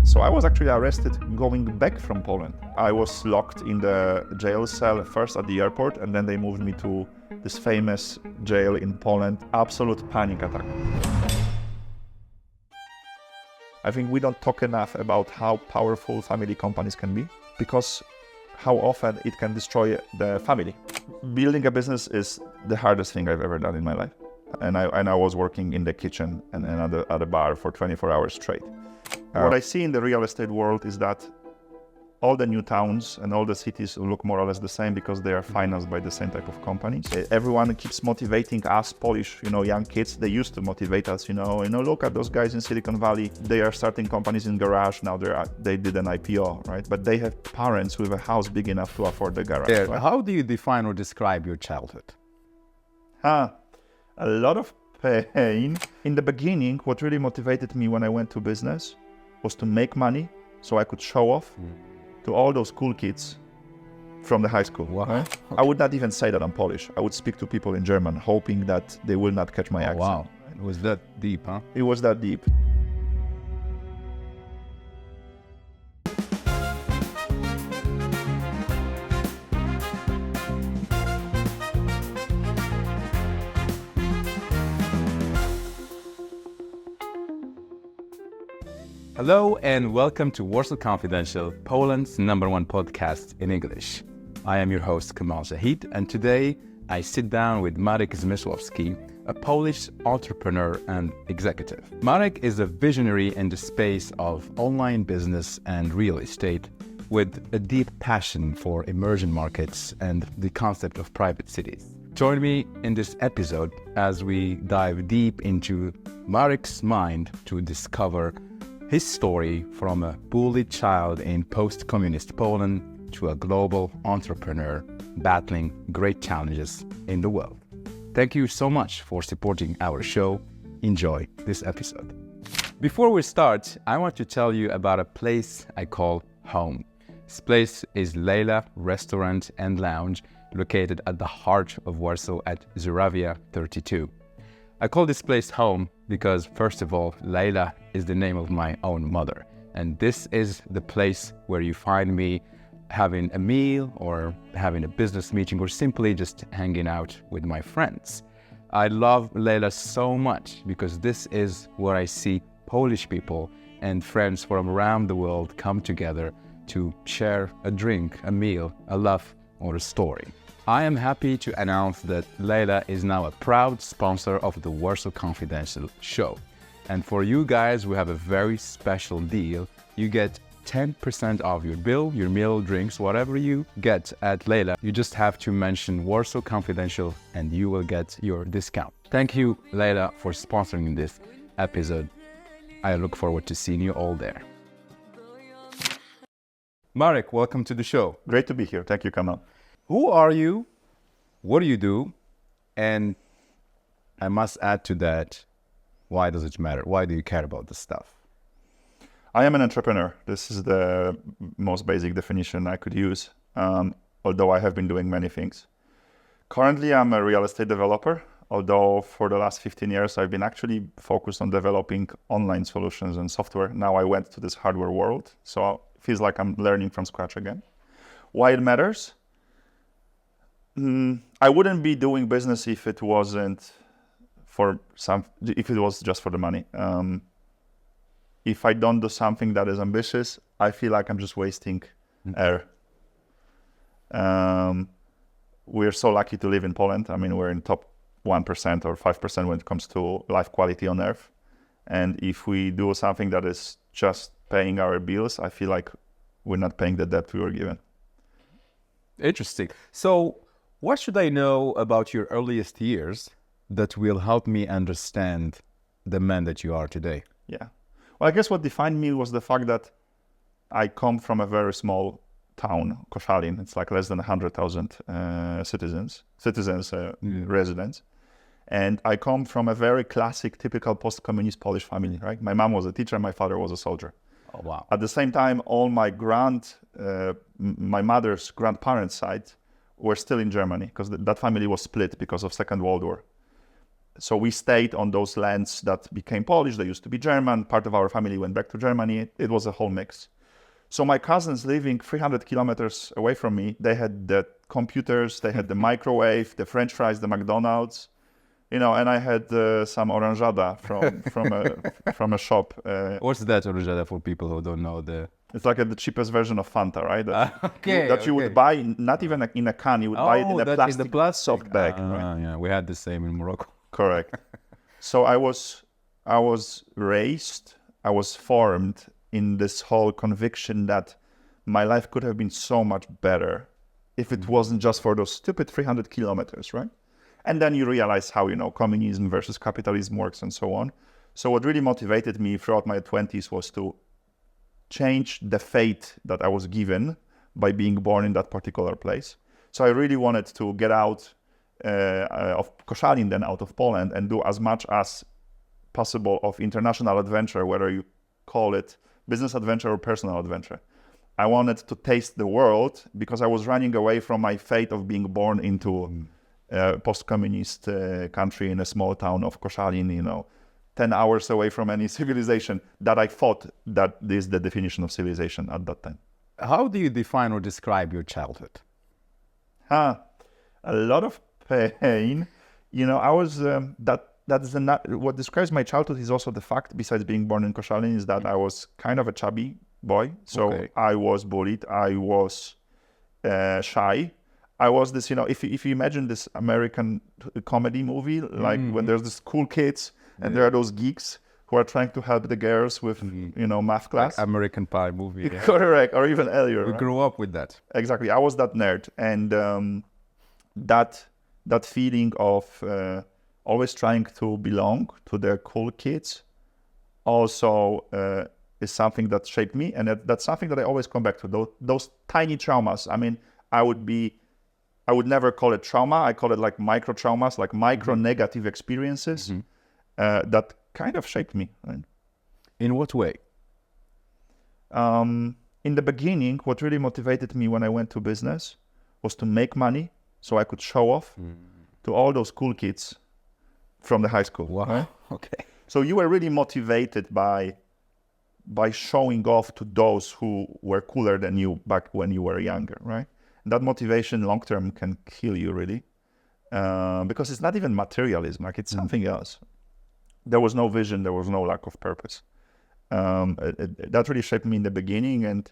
So I was actually arrested going back from Poland. I was locked in the jail cell first at the airport, and then they moved me to this famous jail in Poland. Absolute panic attack. I think we don't talk enough about how powerful family companies can be, because how often it can destroy the family. Building a business is the hardest thing I've ever done in my life. And I was working in the kitchen and at a bar for 24 hours straight. What I see in the real estate world is that all the new towns and all the cities look more or less the same because they are financed by the same type of companies. Everyone keeps motivating us Polish, young kids. They used to motivate us, look at those guys in Silicon Valley. They are starting companies in garage. Now they did an IPO, right? But they have parents with a house big enough to afford the garage. Yeah. Right? How do you define or describe your childhood? A lot of pain. In the beginning, what really motivated me when I went to business was to make money so I could show off to all those cool kids from the high school. Wow. Right? Okay. I would not even say that I'm Polish. I would speak to people in German, hoping that they will not catch my accent. Wow, it was that deep, huh? It was that deep. Hello and welcome to Warsaw Confidential, Poland's #1 podcast in English. I am your host Kamal Jahid, and today I sit down with Marek Zmysłowski, a Polish entrepreneur and executive. Marek is a visionary in the space of online business and real estate, with a deep passion for emerging markets and the concept of private cities. Join me in this episode as we dive deep into Marek's mind to discover his story from a bullied child in post-communist Poland to a global entrepreneur battling great challenges in the world. Thank you so much for supporting our show. Enjoy this episode. Before we start, I want to tell you about a place I call home. This place is Leila Restaurant and Lounge, located at the heart of Warsaw at Żurawia 32. I call this place home because, first of all, Leila is the name of my own mother. And this is the place where you find me having a meal or having a business meeting or simply just hanging out with my friends. I love Leila so much because this is where I see Polish people and friends from around the world come together to share a drink, a meal, a laugh, or a story. I am happy to announce that Leila is now a proud sponsor of the Warsaw Confidential show. And for you guys, we have a very special deal. You get 10% off your bill, your meal, drinks, whatever you get at Leila. You just have to mention Warsaw Confidential and you will get your discount. Thank you, Leila, for sponsoring this episode. I look forward to seeing you all there. Marek, welcome to the show. Great to be here. Thank you, Kamal. Who are you? What do you do? And I must add to that, why does it matter? Why do you care about this stuff? I am an entrepreneur. This is the most basic definition I could use, although I have been doing many things. Currently, I'm a real estate developer, although for the last 15 years, I've been actually focused on developing online solutions and software. Now I went to this hardware world, so it feels like I'm learning from scratch again. Why it matters? I wouldn't be doing business if it wasn't if it was just for the money. If I don't do something that is ambitious, I feel like I'm just wasting air. We're so lucky to live in Poland. I mean, we're in top 1% or 5% when it comes to life quality on earth. And if we do something that is just paying our bills, I feel like we're not paying the debt we were given. Interesting. So what should I know about your earliest years that will help me understand the man that you are today? Yeah. Well, I guess what defined me was the fact that I come from a very small town, Koszalin. It's like less than 100,000 residents. And I come from a very classic, typical post-communist Polish family, right? My mom was a teacher, my father was a soldier. Oh, wow. At the same time, all my mother's grandparents' side were still in Germany because that family was split because of Second World War. So we stayed on those lands that became Polish. They used to be German. Part of our family went back to Germany. It was a whole mix. So my cousins living 300 kilometers away from me, they had the computers, they had the microwave, the French fries, the McDonald's, and I had some oranjada from a shop. What's that oranjada for people who don't know the? It's like the cheapest version of Fanta, right? That you would buy, not even in a can, you would buy it in a plastic soft bag. Right? Yeah, we had the same in Morocco. Correct. So I was raised, I was formed in this whole conviction that my life could have been so much better if it wasn't just for those stupid 300 kilometers, right? And then you realize how, communism versus capitalism works and so on. So what really motivated me throughout my 20s was to change the fate that I was given by being born in that particular place. So I really wanted to get out of Koszalin, then out of Poland, and do as much as possible of international adventure, whether you call it business adventure or personal adventure. I wanted to taste the world because I was running away from my fate of being born into a post-communist country in a small town of Koszalin, 10 hours away from any civilization, that I thought that is the definition of civilization at that time. How do you define or describe your childhood? A lot of pain. I was, what describes my childhood is also the fact, besides being born in Koszalin, is that I was kind of a chubby boy. So I was bullied. I was shy. I was this, if you imagine this American comedy movie, like when there's this cool kids and there are those geeks who are trying to help the girls with, math class. Like American Pie movie. Yeah. Correct, or even earlier. We grew up with that. Exactly. I was that nerd. And that feeling of always trying to belong to the cool kids also is something that shaped me. And that's something that I always come back to, those tiny traumas. I mean, I would never call it trauma. I call it like micro traumas, like micro negative experiences that kind of shaped me. Right? In what way? In the beginning, what really motivated me when I went to business was to make money so I could show off to all those cool kids from the high school. Wow. Right? Okay. So you were really motivated by showing off to those who were cooler than you back when you were younger, right? That motivation long term can kill you really, because it's not even materialism, like it's something else. There was no vision, there was no lack of purpose. That really shaped me in the beginning, and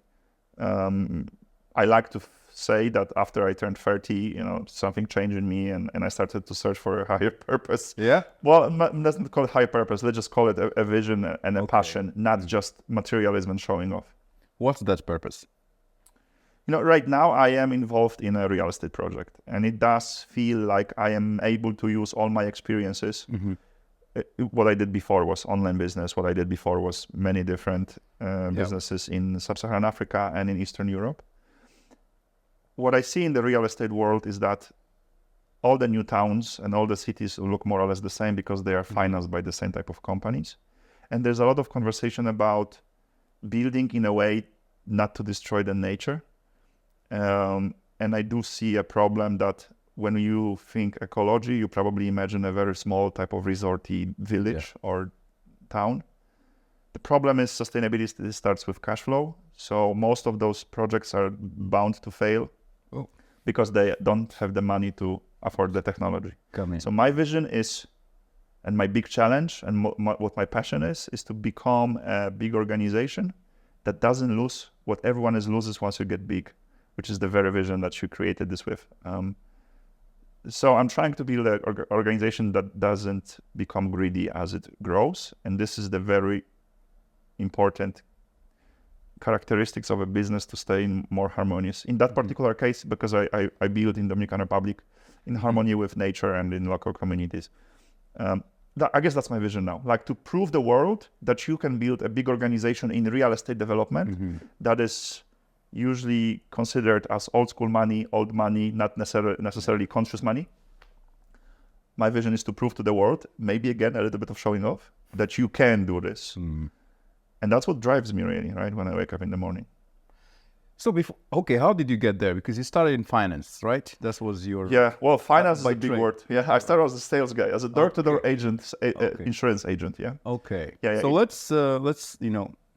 I like to say that after I turned 30, something changed in me, and I started to search for a higher purpose. Yeah? Well, let's not call it higher purpose, let's just call it a vision and a passion, not just materialism and showing off. What's that purpose? Right now I am involved in a real estate project, and it does feel like I am able to use all my experiences. What I did before was online business. What I did before was many different businesses in Sub-Saharan Africa and in Eastern Europe. What I see in the real estate world is that all the new towns and all the cities look more or less the same because they are financed by the same type of companies. And there's a lot of conversation about building in a way not to destroy the nature. And I do see a problem that when you think ecology, you probably imagine a very small type of resorty village or town. The problem is sustainability starts with cash flow. So most of those projects are bound to fail because they don't have the money to afford the technology. So my vision is, and my big challenge and what my passion is to become a big organization that doesn't lose what everyone loses once you get big, which is the very vision that you created this with. So I'm trying to build an organization that doesn't become greedy as it grows. And this is the very important characteristics of a business to stay more harmonious. In that particular case, because I build in Dominican Republic in harmony with nature and in local communities. I guess that's my vision now, like to prove the world that you can build a big organization in real estate development that is usually considered as old money, not necessarily conscious money. My vision is to prove to the world, maybe again a little bit of showing off, that you can do this. And that's what drives me really, right, when I wake up in the morning. So before, okay, how did you get there? Because you started in finance, right? That was your Well, finance is by a big trade. word. Yeah, I started as a sales guy, as a door-to-door agent, Okay. insurance agent. Yeah. Okay. Yeah, So let's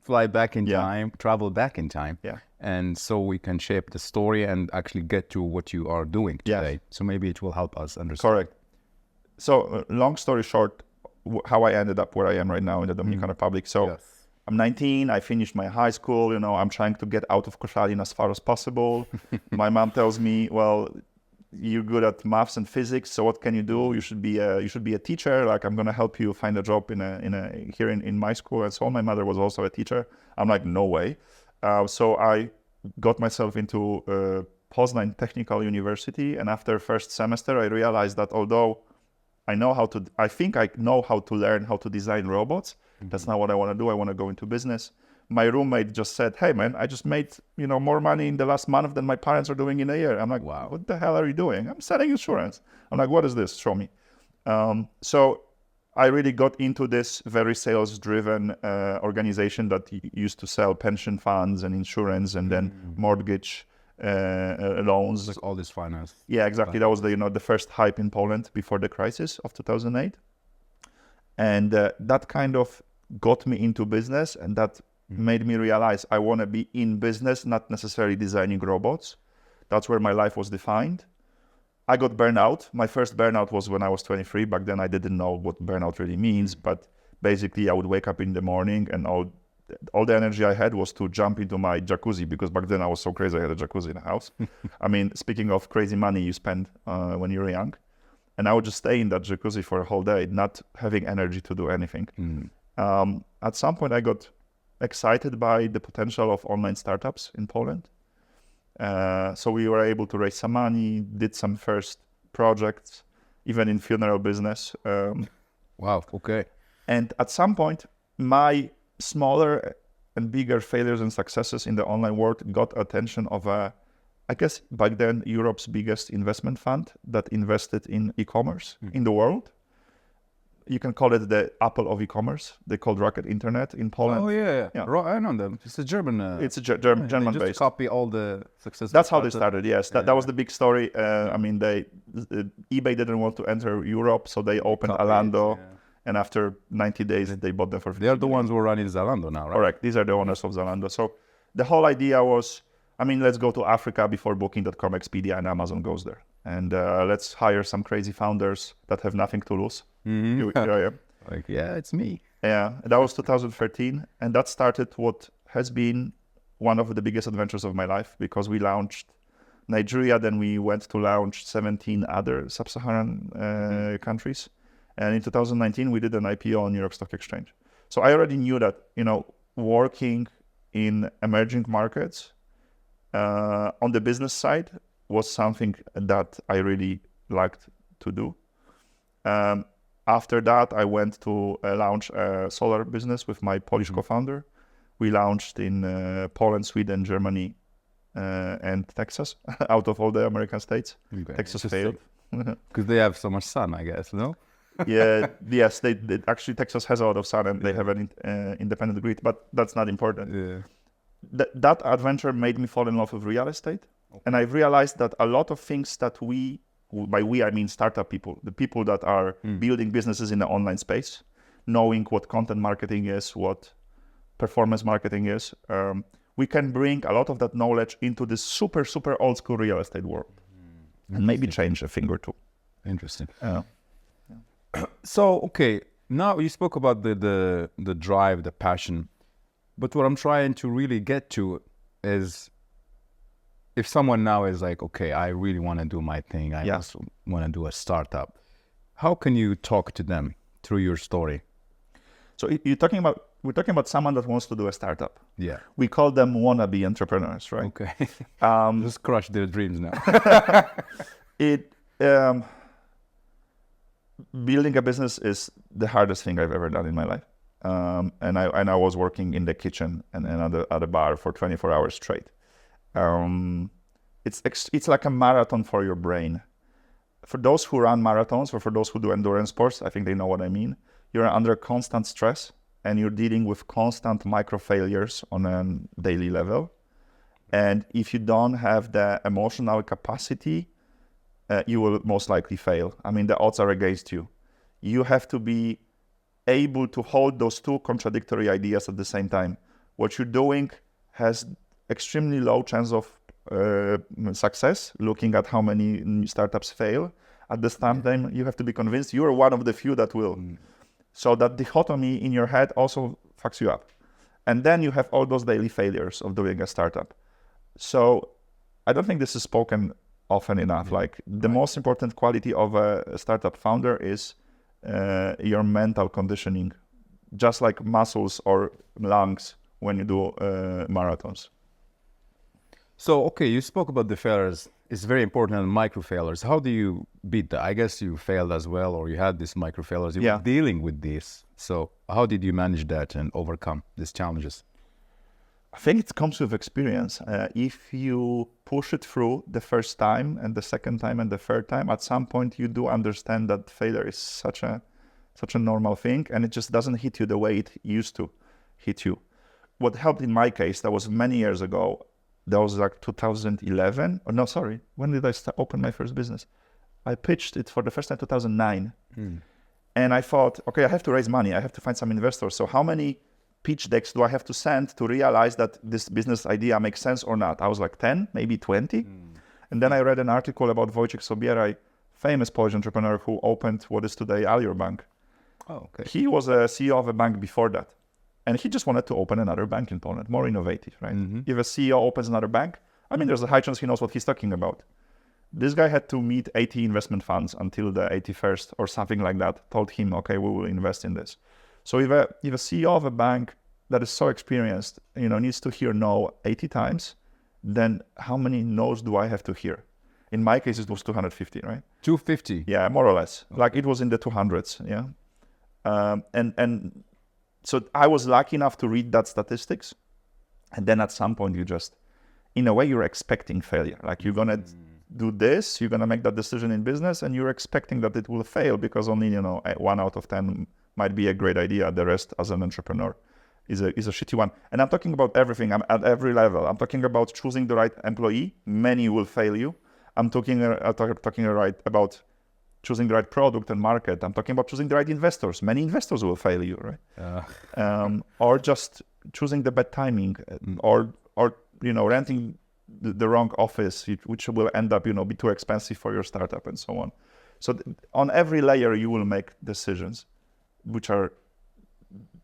fly back in Yeah. time, travel back in time. Yeah. And so we can shape the story and actually get to what you are doing Yes. today. So maybe it will help us understand. Correct. So, long story short, how I ended up where I am right now in the Dominican Republic. So, Yes. I'm 19. I finished my high school. I'm trying to get out of Koszalin as far as possible. My mom tells me, "Well, you're good at maths and physics. So what can you do? You should be a teacher. Like, I'm gonna help you find a job here in my school." And so on. My mother was also a teacher. I'm like, no way. So I got myself into Poznań Technical University, and after first semester, I realized that although I think I know how to learn how to design robots. That's not what I want to do. I want to go into business. My roommate just said, "Hey man, I just made more money in the last month than my parents are doing in a year." I'm like, Wow. What the hell are you doing? I'm selling insurance. I'm like, what is this? Show me. So I really got into this very sales-driven organization that used to sell pension funds and insurance and then mortgage loans. Like all this finance. Yeah, exactly. That was the first hype in Poland before the crisis of 2008. And that kind of got me into business, and that made me realize I want to be in business, not necessarily designing robots. That's where my life was defined. I got burned out. My first burnout was when I was 23. Back then, I didn't know what burnout really means, but basically I would wake up in the morning and all the energy I had was to jump into my jacuzzi, because back then I was so crazy I had a jacuzzi in the house. I mean, speaking of crazy money you spend when you're young. And I would just stay in that jacuzzi for a whole day, not having energy to do anything. At some point, I got excited by the potential of online startups in Poland. So we were able to raise some money, did some first projects, even in funeral business. Wow, okay. And at some point, my smaller and bigger failures and successes in the online world got attention of I guess back then, Europe's biggest investment fund that invested in e-commerce in the world. You can call it the Apple of e-commerce. They called Rocket Internet in Poland. Oh yeah. I know them. It's a German. It's a German They just based. copy all the success. That's how they started. Yes, that was the big story. I mean, eBay didn't want to enter Europe, so they opened Zalando, and after 90 days, they bought them for. They are the ones who are running Zalando now, right? Correct. These are the owners of Zalando. So the whole idea was, I mean, let's go to Africa before Booking.com, Expedia, and Amazon goes there. And let's hire some crazy founders that have nothing to lose. Here I am. Like, yeah, it's me. Yeah, that was 2013. And that started what has been one of the biggest adventures of my life, because we launched Nigeria, then we went to launch 17 other sub-Saharan countries. And in 2019, we did an IPO on New York Stock Exchange. So I already knew that, working in emerging markets, on the business side was something that I really liked to do. After that, I went to launch a solar business with my Polish co-founder. We launched in Poland, Sweden, Germany, and Texas, out of all the American states. Okay. Texas failed. Because they have so much sun, I guess, no? Yes, they actually, Texas has a lot of sun and they have an independent grid, but that's not important. Yeah. That adventure made me fall in love with real estate. Okay. And I've realized that a lot of things that by we I mean startup people, the people that are building businesses in the online space, knowing what content marketing is, what performance marketing is, we can bring a lot of that knowledge into this super, super old school real estate world and maybe change a thing or two. Interesting. So, okay, now you spoke about the drive, the passion. But what I'm trying to really get to is, if someone now is like, okay, I really want to do my thing, I also want to do a startup, how can you talk to them through your story? So we're talking about someone that wants to do a startup. Yeah. We call them wannabe entrepreneurs, right? Okay. Just crush their dreams now. Building a business is the hardest thing I've ever done in my life. And I was working in the kitchen and at a bar for 24 hours straight. It's like a marathon for your brain. For those who run marathons, or for those who do endurance sports, I think they know what I mean. You're under constant stress and you're dealing with constant micro failures on a daily level. And if you don't have the emotional capacity, you will most likely fail. I mean, the odds are against you. You have to be able to hold those two contradictory ideas at the same time. What you're doing has extremely low chance of success, looking at how many startups fail. At the same time, you have to be convinced you are one of the few that will. So that dichotomy in your head also fucks you up. And then you have all those daily failures of doing a startup. So I don't think this is spoken often enough. Like the most important quality of a startup founder is your mental conditioning, just like muscles or lungs when you do marathons. So, okay, you spoke about the failures. It's very important and micro failures. How do you beat that? I guess you failed as well, or you had these micro failures. You were dealing with this. So how did you manage that and overcome these challenges? I think it comes with experience. If you push it through the first time and the second time and the third time, at some point you do understand that failure is such a normal thing, and it just doesn't hit you the way it used to hit you. What helped in my case, that was many years ago. That was like 2011. Oh, no, sorry. When did I open my first business? I pitched it for the first time 2009. And I thought, okay, I have to raise money. I have to find some investors. So how many pitch decks do I have to send to realize that this business idea makes sense or not? I was like 10, maybe 20. And then I read an article about Wojciech Sobieraj, famous Polish entrepreneur who opened what is today Alior Bank. Oh, okay. He was a CEO of a bank before that. And he just wanted to open another bank in Poland, more innovative, right? If a CEO opens another bank, I mean, there's a high chance he knows what he's talking about. This guy had to meet 80 investment funds until the 81st or something like that, told him, okay, we will invest in this. So if a CEO of a bank that is so experienced, needs to hear no 80 times, then how many no's do I have to hear? In my case, it was 250, right? 250? Yeah, more or less. Okay. Like it was in the 200s, yeah. So I was lucky enough to read that statistics. And then at some point you just, in a way, you're expecting failure. Like you're going to do this, you're going to make that decision in business, and you're expecting that it will fail because only, 1 out of 10 might be a great idea. The rest as an entrepreneur is a shitty one. And I'm talking about everything. I'm at every level. I'm talking about choosing the right employee. Many will fail you. I'm talking about choosing the right product and market. I'm talking about choosing the right investors. Many investors will fail you, right? Or just choosing the bad timing, or renting the wrong office, which will end up, be too expensive for your startup and so on. So on every layer, you will make decisions which are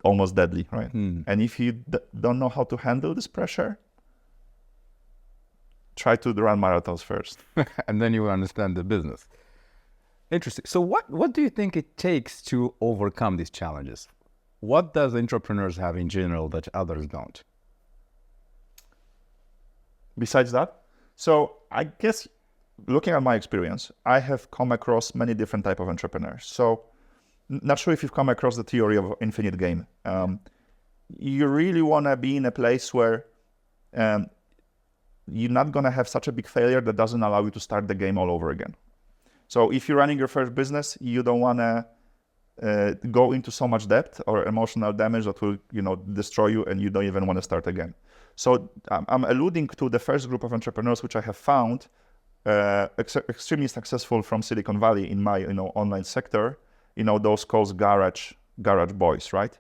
almost deadly, right? And if you don't know how to handle this pressure, try to run marathons first. And then you will understand the business. Interesting. So what do you think it takes to overcome these challenges? What does entrepreneurs have in general that others don't? Besides that, so I guess looking at my experience, I have come across many different types of entrepreneurs. So not sure if you've come across the theory of infinite game. You really want to be in a place where you're not going to have such a big failure that doesn't allow you to start the game all over again. So if you're running your first business, you don't want to go into so much debt or emotional damage that will, destroy you, and you don't even want to start again. So I'm alluding to the first group of entrepreneurs which I have found extremely successful from Silicon Valley in my, online sector. Those called garage boys, right?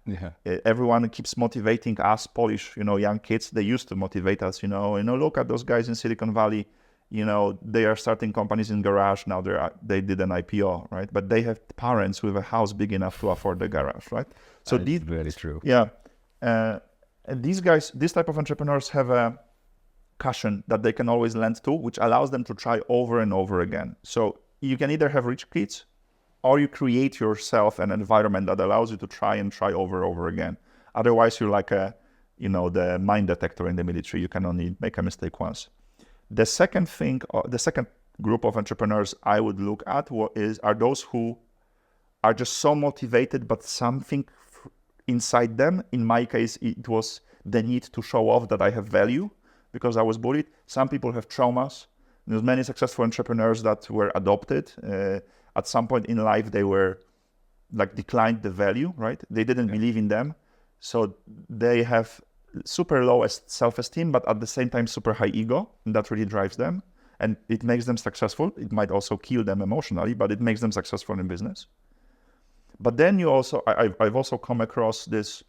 Yeah. Everyone keeps motivating us Polish, young kids. They used to motivate us, look at those guys in Silicon Valley. They are starting companies in garage now. They did an IPO, right? But they have parents with a house big enough to afford the garage, right? So that's very true. Yeah, and these guys, this type of entrepreneurs have a cushion that they can always lend to, which allows them to try over and over again. So you can either have rich kids, or you create yourself an environment that allows you to try over and over again. Otherwise, you're like the mine detector in the military. You can only make a mistake once. The second group of entrepreneurs I would look at are those who are just so motivated, but something inside them, in my case, it was the need to show off that I have value because I was bullied. Some people have traumas. There's many successful entrepreneurs that were adopted. At some point in life, they were declined the value, right? They didn't believe in them. So they have super low self-esteem, but at the same time super high ego, and that really drives them, and it makes them successful. It might also kill them emotionally, but it makes them successful in business. But then I've also come across this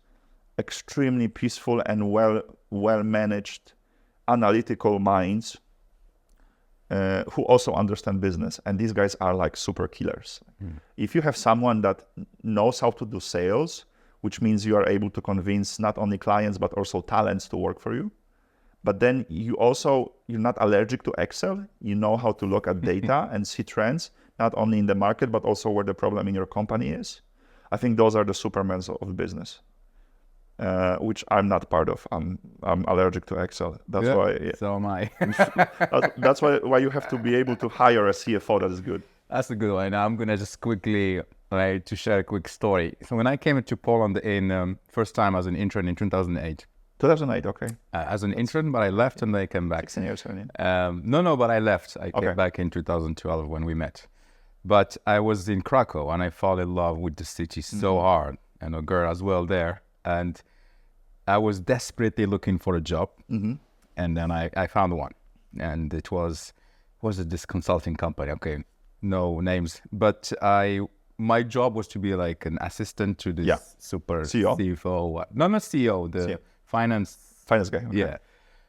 extremely peaceful and well managed analytical minds who also understand business, and these guys are like super killers. If you have someone that knows how to do sales, which means you are able to convince not only clients but also talents to work for you, but then you're not allergic to Excel. You know how to look at data and see trends, not only in the market but also where the problem in your company is. I think those are the supermans of business, which I'm not part of. I'm allergic to Excel. That's why. Yeah. So am I. That's why you have to be able to hire a CFO that is good. That's a good one. I'm gonna just quickly to share a quick story. So when I came into Poland in first time as an intern in 2008. 2008, okay. As an intern, but I left and I came back. 16 years earlier. No, but I left. I came back in 2012 when we met. But I was in Krakow and I fell in love with the city so hard, and a girl as well there. And I was desperately looking for a job, and then I found one, and it was this consulting company. Okay, no names, but my job was to be like an assistant to the super CEO? CFO. No, not CEO, the CEO. finance Finance guy. Okay.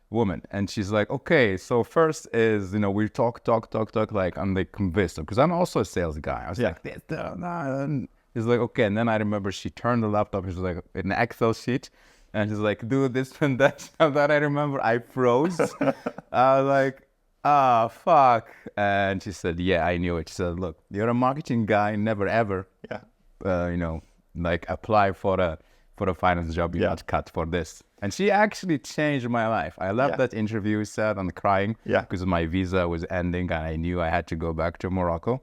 Woman. And she's like, okay, so first is, we talk, like, I'm like convinced, because I'm also a sales guy. I was like, this, and he's like, okay. And then I remember she turned the laptop, it was like an Excel sheet, and she's like, do this and that. And then I remember I froze. I was like, fuck. And she said, yeah, I knew it. She said, look, you're a marketing guy, never ever, like apply for a finance job, you're not cut for this. And she actually changed my life. I left that interview sad and crying because my visa was ending and I knew I had to go back to Morocco.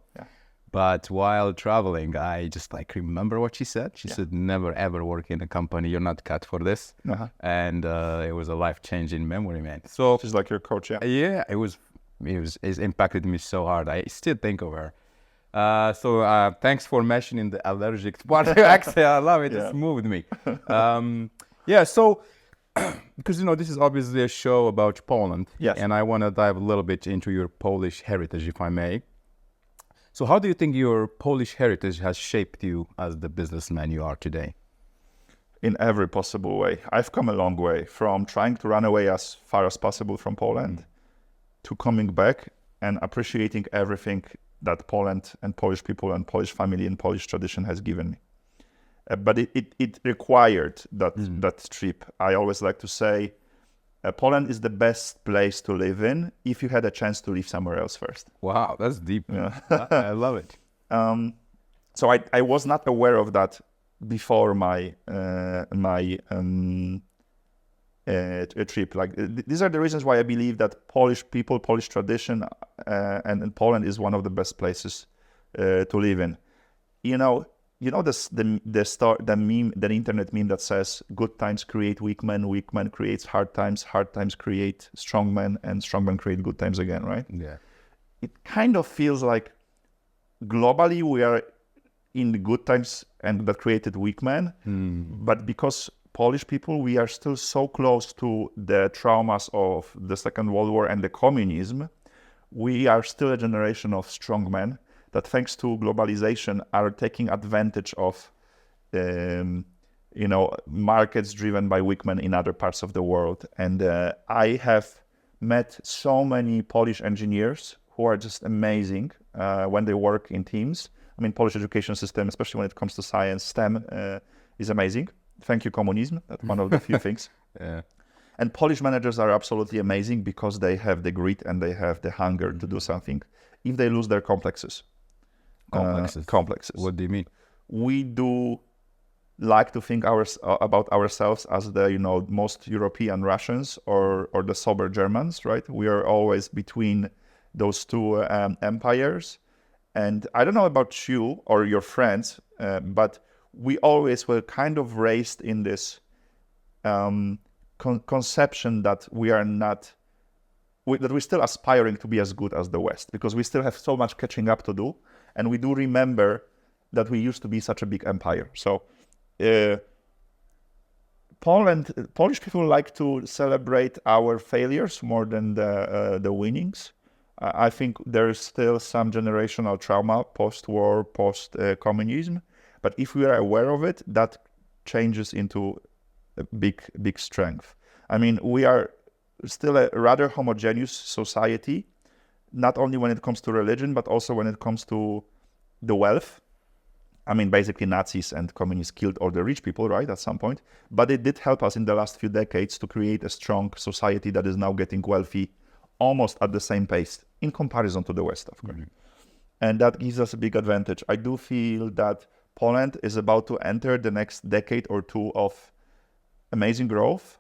But while traveling, I just remember what she said. She said, never ever work in a company, you're not cut for this. And it was a life-changing memory, man. So she's like your coach, yeah, it impacted me so hard. I still think of her. So thanks for mentioning the allergic part. Actually, I love it. It's moved me. So because this is obviously a show about Poland, and I want to dive a little bit into your Polish heritage, if I may. So how do you think your Polish heritage has shaped you as the businessman you are today? In every possible way. I've come a long way from trying to run away as far as possible from Poland to coming back and appreciating everything that Poland and Polish people and Polish family and Polish tradition has given me. But it required that trip. I always like to say Poland is the best place to live in if you had a chance to live somewhere else first. Wow, that's deep. Yeah. I love it. So I was not aware of that before my trip. These are the reasons why I believe that Polish people, Polish tradition, and Poland is one of the best places to live in. The meme, the internet meme that says good times create weak men creates hard times create strong men, and strong men create good times again, right? Yeah. It kind of feels like globally we are in the good times and that created weak men, but because Polish people, we are still so close to the traumas of the Second World War and the communism, we are still a generation of strong men that, thanks to globalization, are taking advantage of, markets driven by weak men in other parts of the world. And I have met so many Polish engineers who are just amazing when they work in teams. I mean, Polish education system, especially when it comes to science, STEM, is amazing. Thank you, communism. That's one of the few things. Yeah. And Polish managers are absolutely amazing because they have the grit and they have the hunger to do something. If they lose their complexes. Complexes. What do you mean? We do like to think about ourselves as the most European Russians or the sober Germans, right? We are always between those two empires. And I don't know about you or your friends, but we always were kind of raised in this conception that we are not, that we're still aspiring to be as good as the West, because we still have so much catching up to do. And we do remember that we used to be such a big empire. So Polish people like to celebrate our failures more than the winnings. I think there's still some generational trauma post-war, post-communism. But if we are aware of it, that changes into a big strength. I mean, we are still a rather homogeneous society, not only when it comes to religion, but also when it comes to the wealth. I mean, basically Nazis and communists killed all the rich people, right, at some point. But it did help us in the last few decades to create a strong society that is now getting wealthy almost at the same pace in comparison to the West, of course. And that gives us a big advantage. I do feel that Poland is about to enter the next decade or two of amazing growth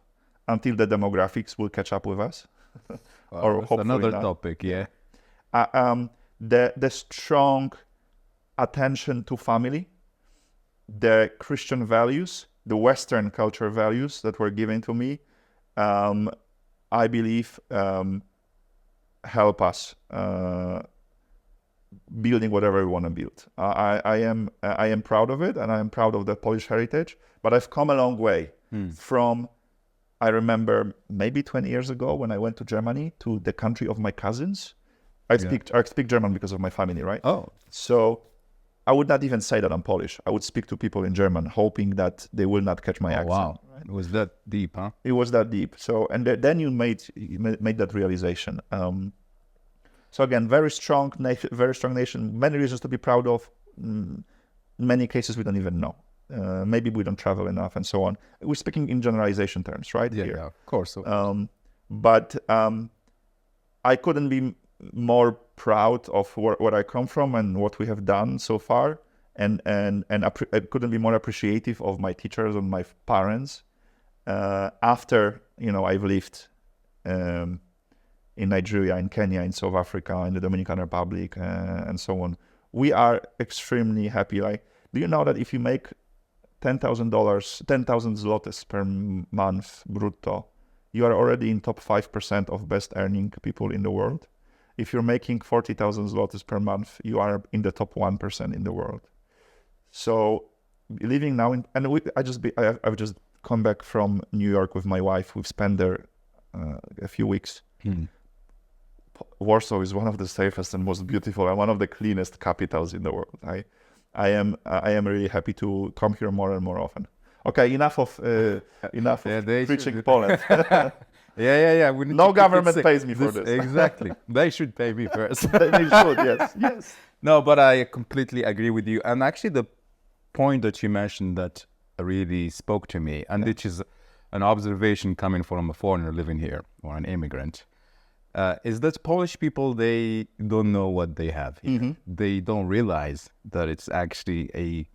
until the demographics will catch up with us. Well, or that's hopefully another not. topic, yeah. The strong attention to family, the Christian values, the Western culture values that were given to me, I believe help us building whatever we want to build. I am proud of it, and I am proud of the Polish heritage. But I've come a long way from. I remember maybe 20 years ago when I went to Germany, to the country of my cousins. I speak German because of my family, right? Oh, so I would not even say that I'm Polish. I would speak to people in German, hoping that they will not catch my accent. Wow, Right? it was that deep, huh? It was that deep. So, and then you made that realization. So again, very strong nation. Many reasons to be proud of. Many cases we don't even know. Maybe we don't travel enough, and so on. We're speaking in generalization terms, right? Yeah, of course. But I couldn't be more proud of where I come from and what we have done so far, and I couldn't be more appreciative of my teachers and my parents after I've lived in Nigeria, in Kenya, in South Africa, in the Dominican Republic, and so on. We are extremely happy. Like, do you know that if you make $10,000 zlotys per month brutto, you are already in top 5% of best earning people in the world? If you're making 40,000 zlotys per month, you are in the top 1% in the world. So living now I've just come back from New York with my wife. We've spent there a few weeks. Warsaw is one of the safest and most beautiful and one of the cleanest capitals in the world. I am really happy to come here more and more often. Okay, enough of preaching Poland. Yeah. No government pays me for this. Exactly. They should pay me first. They should, yes. No, but I completely agree with you. And actually the point that you mentioned that really spoke to me, and which is an observation coming from a foreigner living here or an immigrant, is that Polish people, they don't know what they have here. They don't realize that it's actually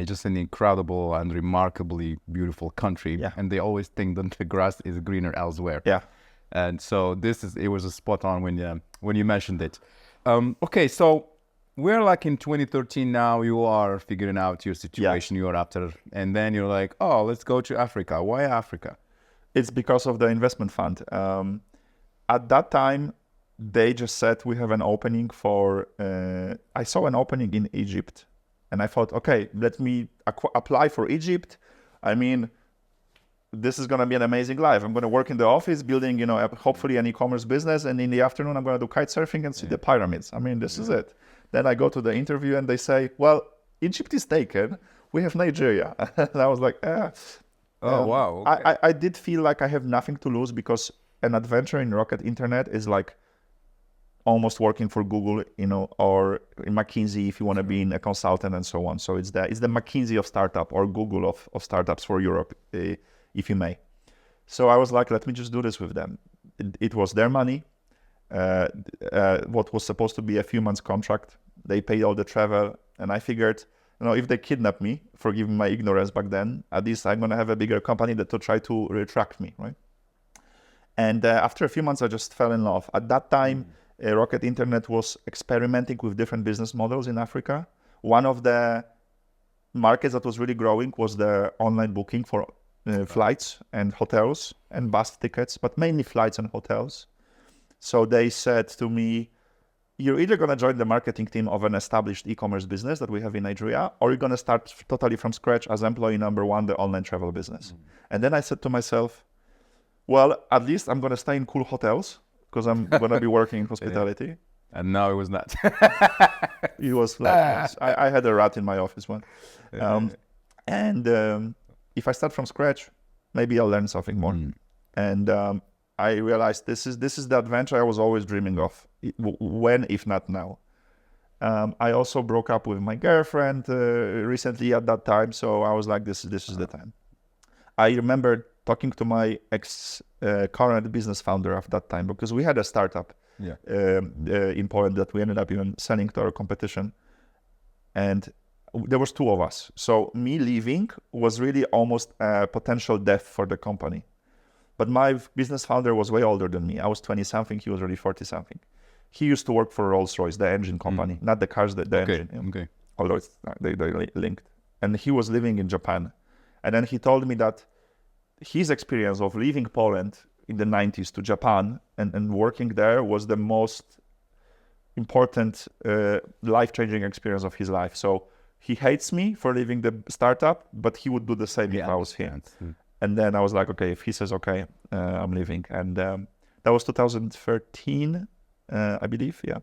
just an incredible and remarkably beautiful country, and they always think that the grass is greener elsewhere. Yeah, and so it was a spot on when you mentioned it. Okay, so we're like in 2013 now. You are figuring out your situation. You are after, and then you're like, oh, let's go to Africa. Why Africa? It's because of the investment fund. At that time, they just said we have an opening for. I saw an opening in Egypt. And I thought, okay, let me apply for Egypt. I mean, this is going to be an amazing life. I'm going to work in the office building, hopefully an e-commerce business. And in the afternoon, I'm going to do kite surfing and see the pyramids. I mean, this is it. Then I go to the interview and they say, well, Egypt is taken. We have Nigeria. And I was like, Oh, wow. Okay. I did feel like I have nothing to lose because an adventure in Rocket Internet is like almost working for Google, or in McKinsey if you want to be a consultant and so on. So it's the McKinsey of startup or Google of startups for Europe, if you may. So I was like, let me just do this with them. It was their money. What was supposed to be a few months contract, they paid all the travel. And I figured, if they kidnap me, forgive me my ignorance back then, at least I'm going to have a bigger company that to try to retract me, right? And after a few months, I just fell in love. At that time, Rocket Internet was experimenting with different business models in Africa. One of the markets that was really growing was the online booking for flights and hotels and bus tickets, but mainly flights and hotels. So they said to me, you're either going to join the marketing team of an established e-commerce business that we have in Nigeria, or you're going to start totally from scratch as employee number one, the online travel business. And then I said to myself, well, at least I'm going to stay in cool hotels because I'm going to be working in hospitality. And now it was not. It was like, I had a rat in my office one. If I start from scratch, maybe I'll learn something more. And I realized this is the adventure I was always dreaming of. When, if not now? I also broke up with my girlfriend recently at that time, so I was like, this is the time. I remember talking to my current business founder of that time, because we had a startup in Poland that we ended up even selling to our competition. And there was two of us. So me leaving was really almost a potential death for the company. But my business founder was way older than me. I was 20-something, he was already 40-something. He used to work for Rolls-Royce, the engine company, not the cars, the engine. Okay. Although they linked. And he was living in Japan. And then he told me that his experience of leaving Poland in the 90s to Japan and working there was the most important life-changing experience of his life. So he hates me for leaving the startup, but he would do the same if I was here. And then I was like, okay, if he says okay, I'm leaving. And that was 2013, I believe, yeah.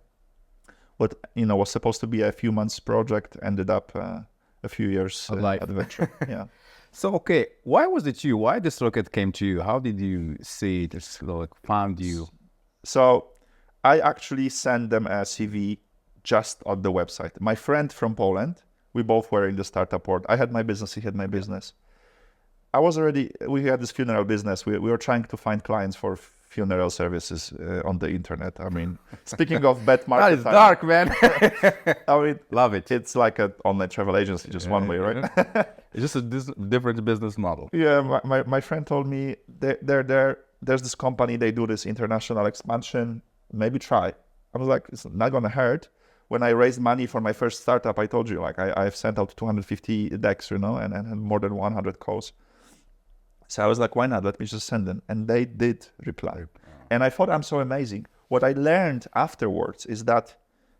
What was supposed to be a few months project ended up a few years adventure. Yeah. So, okay, why was it you? Why this rocket came to you? How did you see it? Found you? So I actually sent them a CV just on the website. My friend from Poland, we both were in the startup world. I had my business, he had my business. We had this funeral business. We were trying to find clients for funeral services on the internet. I mean, speaking of bad market. That is dark, man. I mean, love it. It's like an online travel agency, just one way, right? It's just a different business model. Yeah, my friend told me there's this company, they do this international expansion. Maybe try. I was like, it's not gonna hurt. When I raised money for my first startup, I told you, like I've sent out 250 decks, and more than 100 calls. So I was like, why not? Let me just send them. And they did reply. And I thought, I'm so amazing. What I learned afterwards is that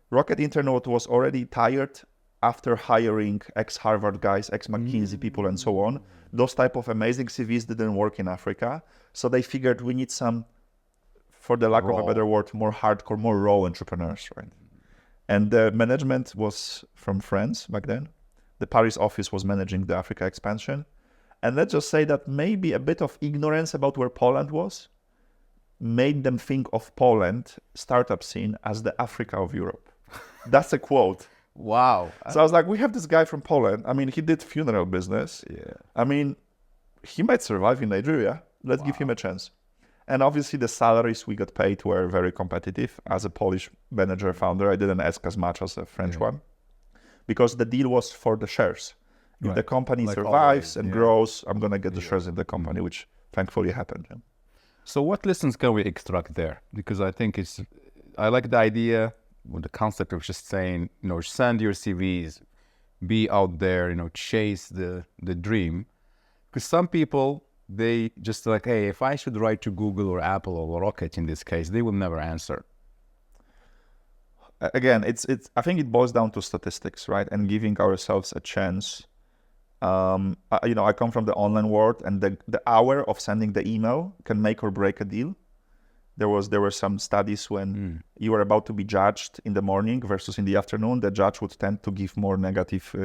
Rocket Internet was already tired after hiring ex-Harvard guys, ex-McKinsey people, and so on. Those type of amazing CVs didn't work in Africa. So they figured we need some, for the lack of a better word, more hardcore, more raw entrepreneurs, right? And the management was from France back then. The Paris office was managing the Africa expansion. And let's just say that maybe a bit of ignorance about where Poland was made them think of Poland startup scene as the Africa of Europe. That's a quote. Wow. So I was like, we have this guy from Poland. I mean, he did funeral business. Yeah. I mean, he might survive in Nigeria. Let's give him a chance. And obviously the salaries we got paid were very competitive. As a Polish manager founder, I didn't ask as much as a French one because the deal was for the shares. If the company survives and grows, I'm going to get the shares in the company, which thankfully happened. Yeah. So what lessons can we extract there? Because I think I like the idea, the concept of just saying, send your CVs, be out there, chase the dream. Because some people, they just like, hey, if I should write to Google or Apple or Rocket in this case, they will never answer. Again, I think it boils down to statistics, right? And giving ourselves a chance. I come from the online world, and the hour of sending the email can make or break a deal. There were some studies when you were about to be judged in the morning versus in the afternoon. The judge would tend to give more negative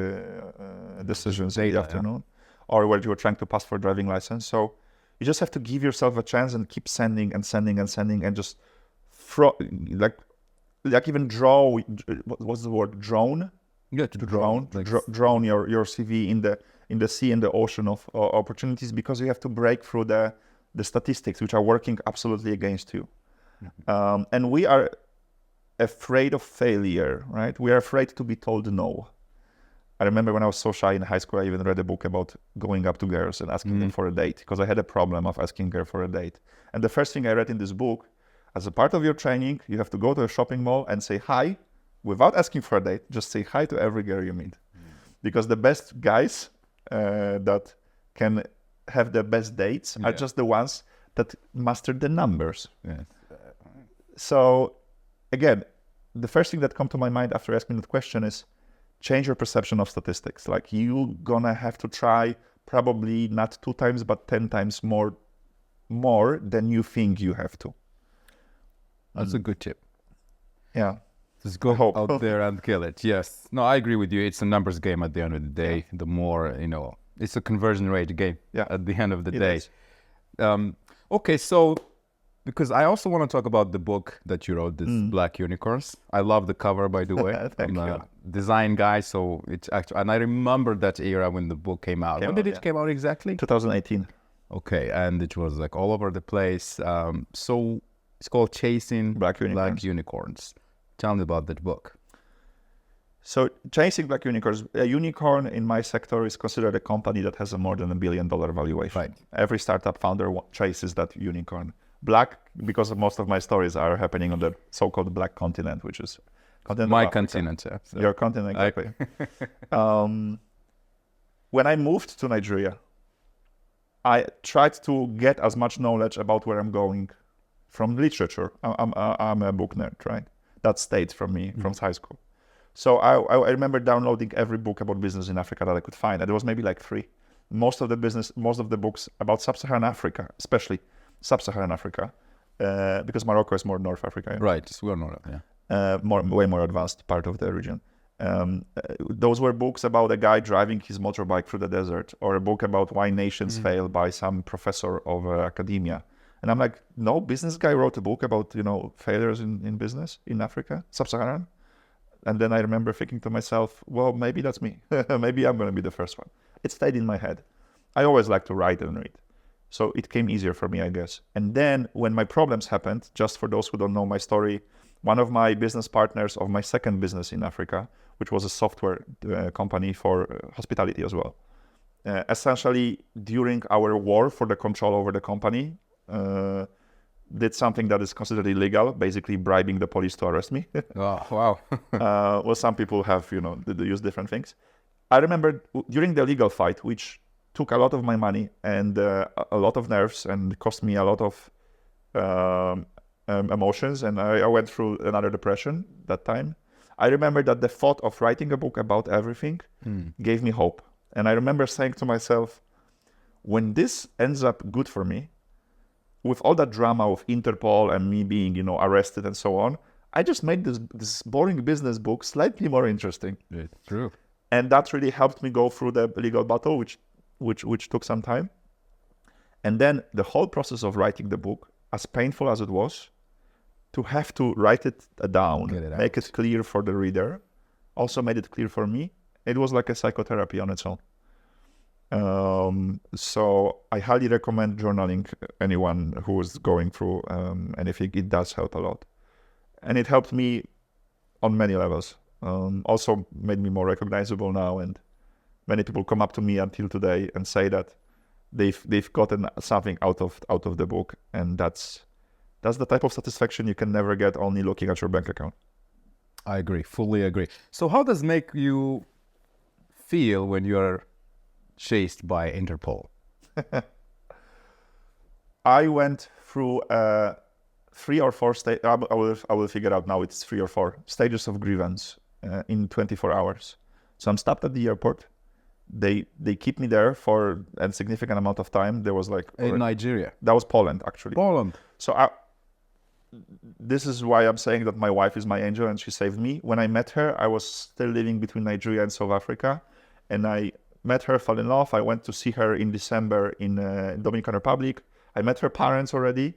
decisions in the afternoon, or when you were trying to pass for a driving license. So you just have to give yourself a chance and keep sending and sending and sending, and just even draw. What's the word? Drone. Yeah, to drone your CV in the sea and the ocean of opportunities, because you have to break through the statistics which are working absolutely against you. And we are afraid of failure, right? We are afraid to be told no. I remember when I was so shy in high school, I even read a book about going up to girls and asking them for a date, because I had a problem of asking girl for a date. And the first thing I read in this book, as a part of your training, you have to go to a shopping mall and say hi. Without asking for a date, just say hi to every girl you meet. Because the best guys that can have the best dates are just the ones that master the numbers. Yeah. So again, the first thing that come to my mind after asking that question is change your perception of statistics. Like you gonna have to try probably not 2 times, but 10 times more than you think you have to. That's a good tip. Yeah. Just go out there and kill it. Yes. No, I agree with you. It's a numbers game at the end of the day. The more, it's a conversion rate game at the end of the day. Okay, so because I also want to talk about the book that you wrote, this Black Unicorns. I love the cover, by the way. I'm a design guy, so it's actually, and I remember that era when the book came out. When did it come out exactly? 2018. Okay, and it was like all over the place. So it's called Chasing Black Unicorns. Tell me about that book. So Chasing Black Unicorns, a unicorn in my sector is considered a company that has a more than $1 billion valuation. Right. Every startup founder chases that unicorn. Black, because most of my stories are happening on the so-called Black continent, which is my continent. Yeah, so. Your continent, exactly. When I moved to Nigeria, I tried to get as much knowledge about where I'm going from literature. I'm a book nerd, right? That stayed from me from high school. So I remember downloading every book about business in Africa that I could find. And there was maybe like 3. Most of the books about Sub-Saharan Africa, especially Sub-Saharan Africa, because Morocco is more North Africa. Yeah? Right, it's well known, yeah. Way more advanced part of the region. Those were books about a guy driving his motorbike through the desert, or a book about why nations fail by some professor of academia. And I'm like, no, business guy wrote a book about, failures in business in Africa, Sub-Saharan. And then I remember thinking to myself, well, maybe that's me. Maybe I'm going to be the first one. It stayed in my head. I always like to write and read. So it came easier for me, I guess. And then when my problems happened, just for those who don't know my story, one of my business partners of my second business in Africa, which was a software company for hospitality as well, essentially during our war for the control over the company, did something that is considered illegal, basically bribing the police to arrest me. Oh, wow. Well, some people have, they use different things. I remember during the legal fight, which took a lot of my money and a lot of nerves and cost me a lot of emotions, and I went through another depression that time. I remember that the thought of writing a book about everything gave me hope. And I remember saying to myself, when this ends up good for me, with all that drama of Interpol and me being, arrested and so on, I just made this boring business book slightly more interesting. It's true. And that really helped me go through the legal battle, which took some time. And then the whole process of writing the book, as painful as it was, to have to write it down, make it clear for the reader, also made it clear for me. It was like a psychotherapy on its own. So I highly recommend journaling anyone who is going through anything. It does help a lot. And it helped me on many levels. Also made me more recognizable now, and many people come up to me until today and say that they've gotten something out of the book, and that's the type of satisfaction you can never get only looking at your bank account. I agree, fully agree. So how does it make you feel when you're chased by Interpol? I went through 3 or 4 stages. I will figure out now. It's 3 or 4 stages of grievance in 24 hours. So I'm stopped at the airport. They keep me there for a significant amount of time. There was like in Nigeria. That was Poland, actually. Poland. So this is why I'm saying that my wife is my angel and she saved me. When I met her, I was still living between Nigeria and South Africa, and I met her, fell in love. I went to see her in December in Dominican Republic. I met her parents already.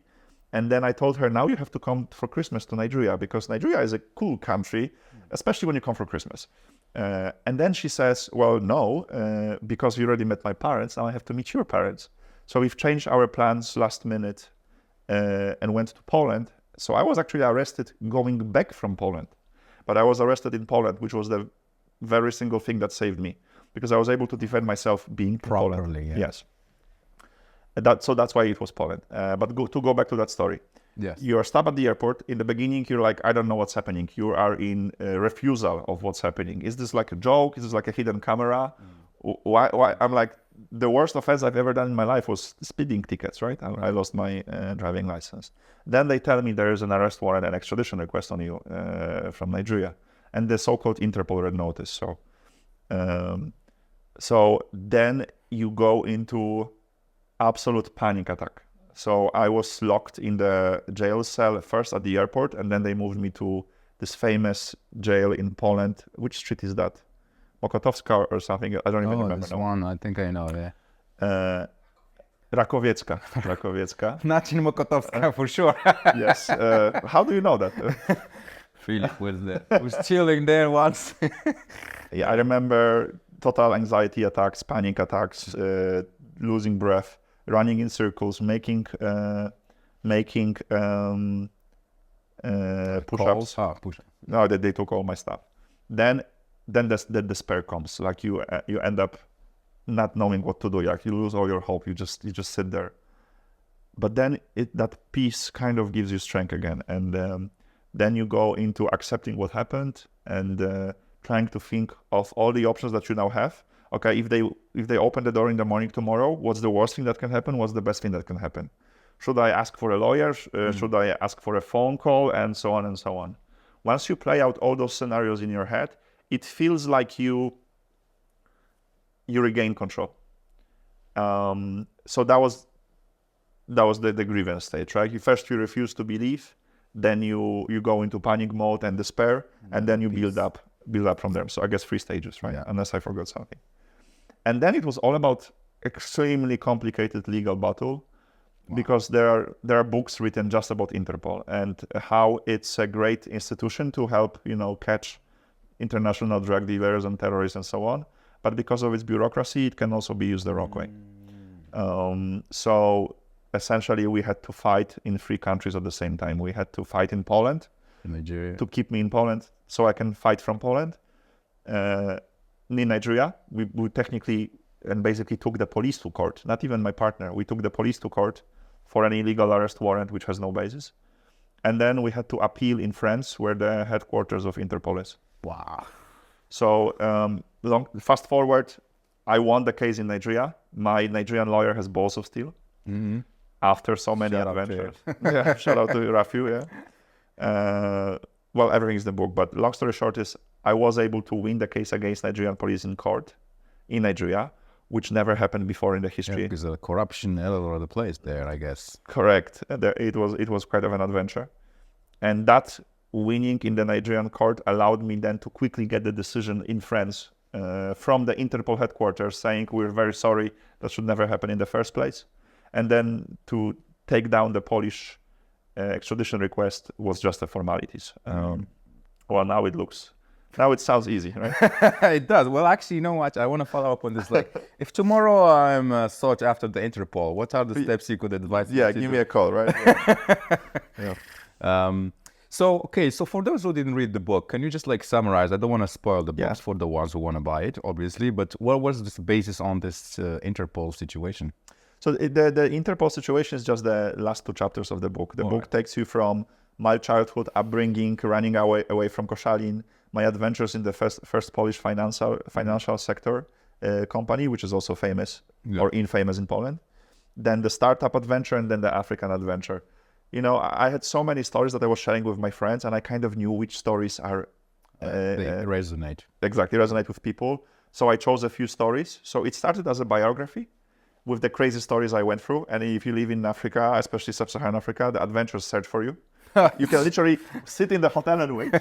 And then I told her, now you have to come for Christmas to Nigeria, because Nigeria is a cool country, especially when you come for Christmas. And then she says, well, no, because you already met my parents, now I have to meet your parents. So we've changed our plans last minute and went to Poland. So I was actually arrested going back from Poland. But I was arrested in Poland, which was the very single thing that saved me, because I was able to defend myself being properly. Poland. Yeah. Yes. So that's why it was Poland. But to go back to that story. Yes. You are stopped at the airport. In the beginning, you're like, I don't know what's happening. You are in refusal of what's happening. Is this like a joke? Is this like a hidden camera? Why? I'm like, the worst offense I've ever done in my life was speeding tickets, right? I lost my driving license. Then they tell me there is an arrest warrant and extradition request on you from Nigeria, and the so-called Interpol Red Notice. So then you go into absolute panic attack. So I was locked in the jail cell first at the airport, and then they moved me to this famous jail in Poland. Which street is that? Mokotowska or something? I don't even remember. This one, I think I know, yeah. Rakowiecka. Not in Mokotowska, for sure. Yes. How do you know that? Philip was chilling there once. Yeah, I remember total anxiety attacks, panic attacks, losing breath, running in circles, making push-ups. Push-ups. No, they took all my stuff. Then the despair comes. Like you end up not knowing what to do. Like you lose all your hope. You just sit there. But then that peace kind of gives you strength again, and then you go into accepting what happened and trying to think of all the options that you now have. Okay, if they open the door in the morning tomorrow, what's the worst thing that can happen? What's the best thing that can happen? Should I ask for a lawyer? Should I ask for a phone call? And so on and so on. Once you play out all those scenarios in your head, it feels like you regain control. So that was the grievance stage, right? You refuse to believe, then you go into panic mode and despair, and then you build up from there. So I guess 3 stages, right? Yeah. Unless I forgot something. And then it was all about extremely complicated legal battle. Wow. Because there are books written just about Interpol and how it's a great institution to help, catch international drug dealers and terrorists and so on. But because of its bureaucracy, it can also be used the wrong way. So essentially, we had to fight in 3 countries at the same time. We had to fight in Poland, in Nigeria, to keep me in Poland so I can fight from Poland. In Nigeria, we technically and basically took the police to court. Not even my partner. We took the police to court for an illegal arrest warrant, which has no basis. And then we had to appeal in France, where the headquarters of Interpol is. Wow. So fast forward, I won the case in Nigeria. My Nigerian lawyer has balls of steel. Mm-hmm. After so many adventures. Yeah, shout out to Rafiu, yeah. Well, everything is in the book, but long story short is I was able to win the case against Nigerian police in court in Nigeria, which never happened before in the history. Yeah, because of the corruption all over the place there, I guess. Correct. It was quite of an adventure. And that winning in the Nigerian court allowed me then to quickly get the decision in France from the Interpol headquarters saying, we're very sorry, that should never happen in the first place. And then to take down the Polish extradition request was just a formalities. Well, now it sounds easy, right? It does. Well, actually, you know what? I want to follow up on this. Like, if tomorrow I'm sought after the Interpol, what are the steps you could advise? Yeah, give me a call, right? Yeah. So for those who didn't read the book, can you just summarize? I don't want to spoil the books for the ones who want to buy it, obviously, but what was this basis on this Interpol situation? So the Interpol situation is just the last 2 chapters of the book. The book takes you from my childhood upbringing, running away from Koszalin, my adventures in the first Polish financial sector company, which is also famous or infamous in Poland, then the startup adventure, and then the African adventure. I had so many stories that I was sharing with my friends, and I kind of knew which stories are they resonate. Exactly, resonate with people. So I chose a few stories. So it started as a biography with the crazy stories I went through. And if you live in Africa, especially Sub-Saharan Africa, the adventures search for you. You can literally sit in the hotel and wait.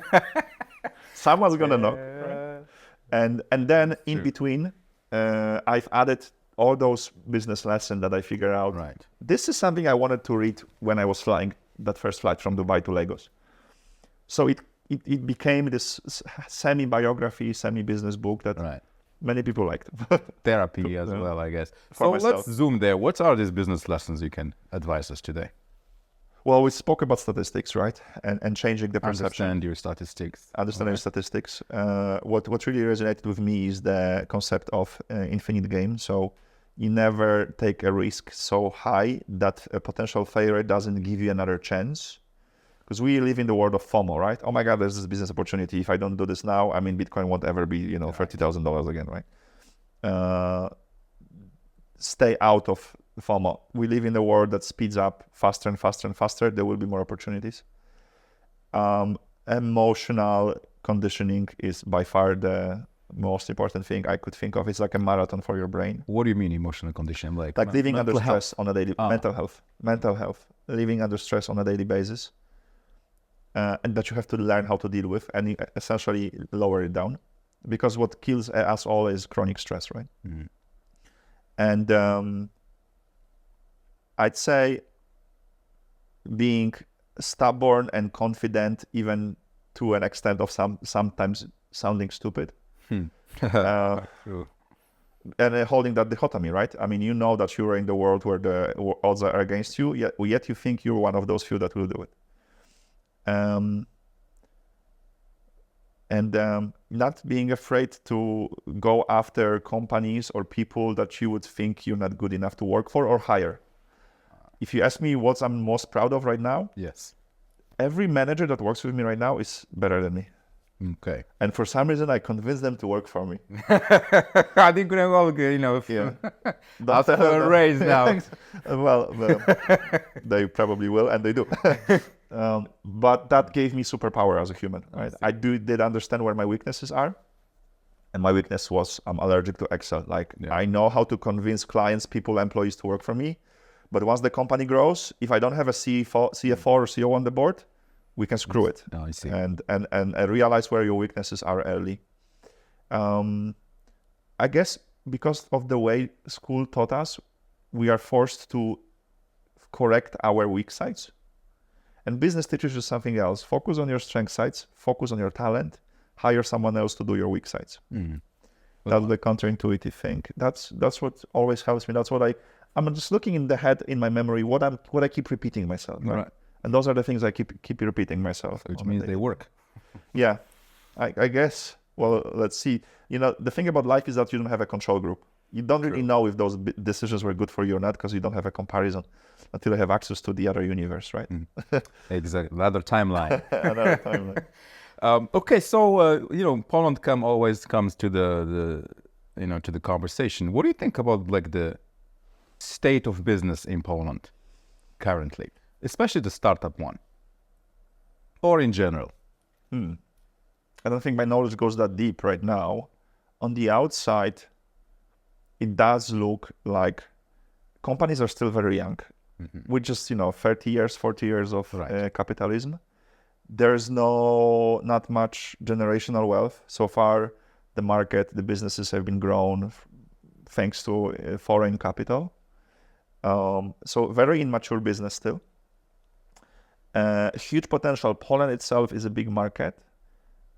Someone's gonna knock. Right? And then in between, I've added all those business lessons that I figured out. Right. This is something I wanted to read when I was flying that first flight from Dubai to Lagos. So it became this semi-biography, semi-business book that many people liked. Therapy as well, I guess. So myself. Let's zoom there. What are these business lessons you can advise us today? Well, we spoke about statistics, right? And changing the perception. Understand your statistics. Understanding statistics. What really resonated with me is the concept of infinite game. So you never take a risk so high that a potential failure doesn't give you another chance. Because we live in the world of FOMO, right? Oh my God, there's this business opportunity. If I don't do this now, Bitcoin won't ever be, $30,000 again, right? stay out of FOMO. We live in a world that speeds up faster and faster and faster. There will be more opportunities. Emotional conditioning is by far the most important thing I could think of. It's like a marathon for your brain. What do you mean emotional condition? Like living under mental stress health? on a daily mental health, living under stress on a daily basis, and that you have to learn how to deal with and essentially lower it down, because what kills us all is chronic stress, right? Mm-hmm. And I'd say being stubborn and confident, even to an extent of sometimes sounding stupid. True. And holding that dichotomy, right? I mean, you know that you are in the world where the odds are against you, yet you think you're one of those few that will do it. Not being afraid to go after companies or people that you would think you're not good enough to work for or hire. If you ask me what I'm most proud of right now, Yes. every manager that works with me right now is better than me. Okay. And for some reason, I convinced them to work for me. I think we're all good, Yeah. Ask for a raise now. Well, they probably will, and they do. But that gave me superpower as a human, right? I did understand where my weaknesses are. And my weakness was I'm allergic to Excel. I know how to convince clients, people, employees to work for me. But once the company grows, if I don't have a CFO or CEO on the board, we can screw it. Oh, I see. And realize where your weaknesses are early. I guess because of the way school taught us, we are forced to correct our weak sides. And business teaches you something else. Focus on your strength sides, focus on your talent, hire someone else to do your weak sides. Mm. That's the counterintuitive thing. That's what always helps me. That's what I'm just looking in the head, in my memory, what I keep repeating myself. Right? And those are the things I keep repeating myself. Which means they work. Yeah, I guess. Well, let's see. The thing about life is that you don't have a control group. You don't really know if those decisions were good for you or not, because you don't have a comparison until you have access to the other universe, right? Exactly. Another timeline. Another timeline. Okay, so Poland always comes to the conversation. What do you think about the state of business in Poland currently, especially the startup one, or in general? I don't think my knowledge goes that deep right now. On the outside, it does look like companies are still very young. With just 30 years, 40 years of capitalism. There's not much generational wealth. So far, the market, the businesses have been grown thanks to foreign capital. So very immature business still. Huge potential. Poland itself is a big market,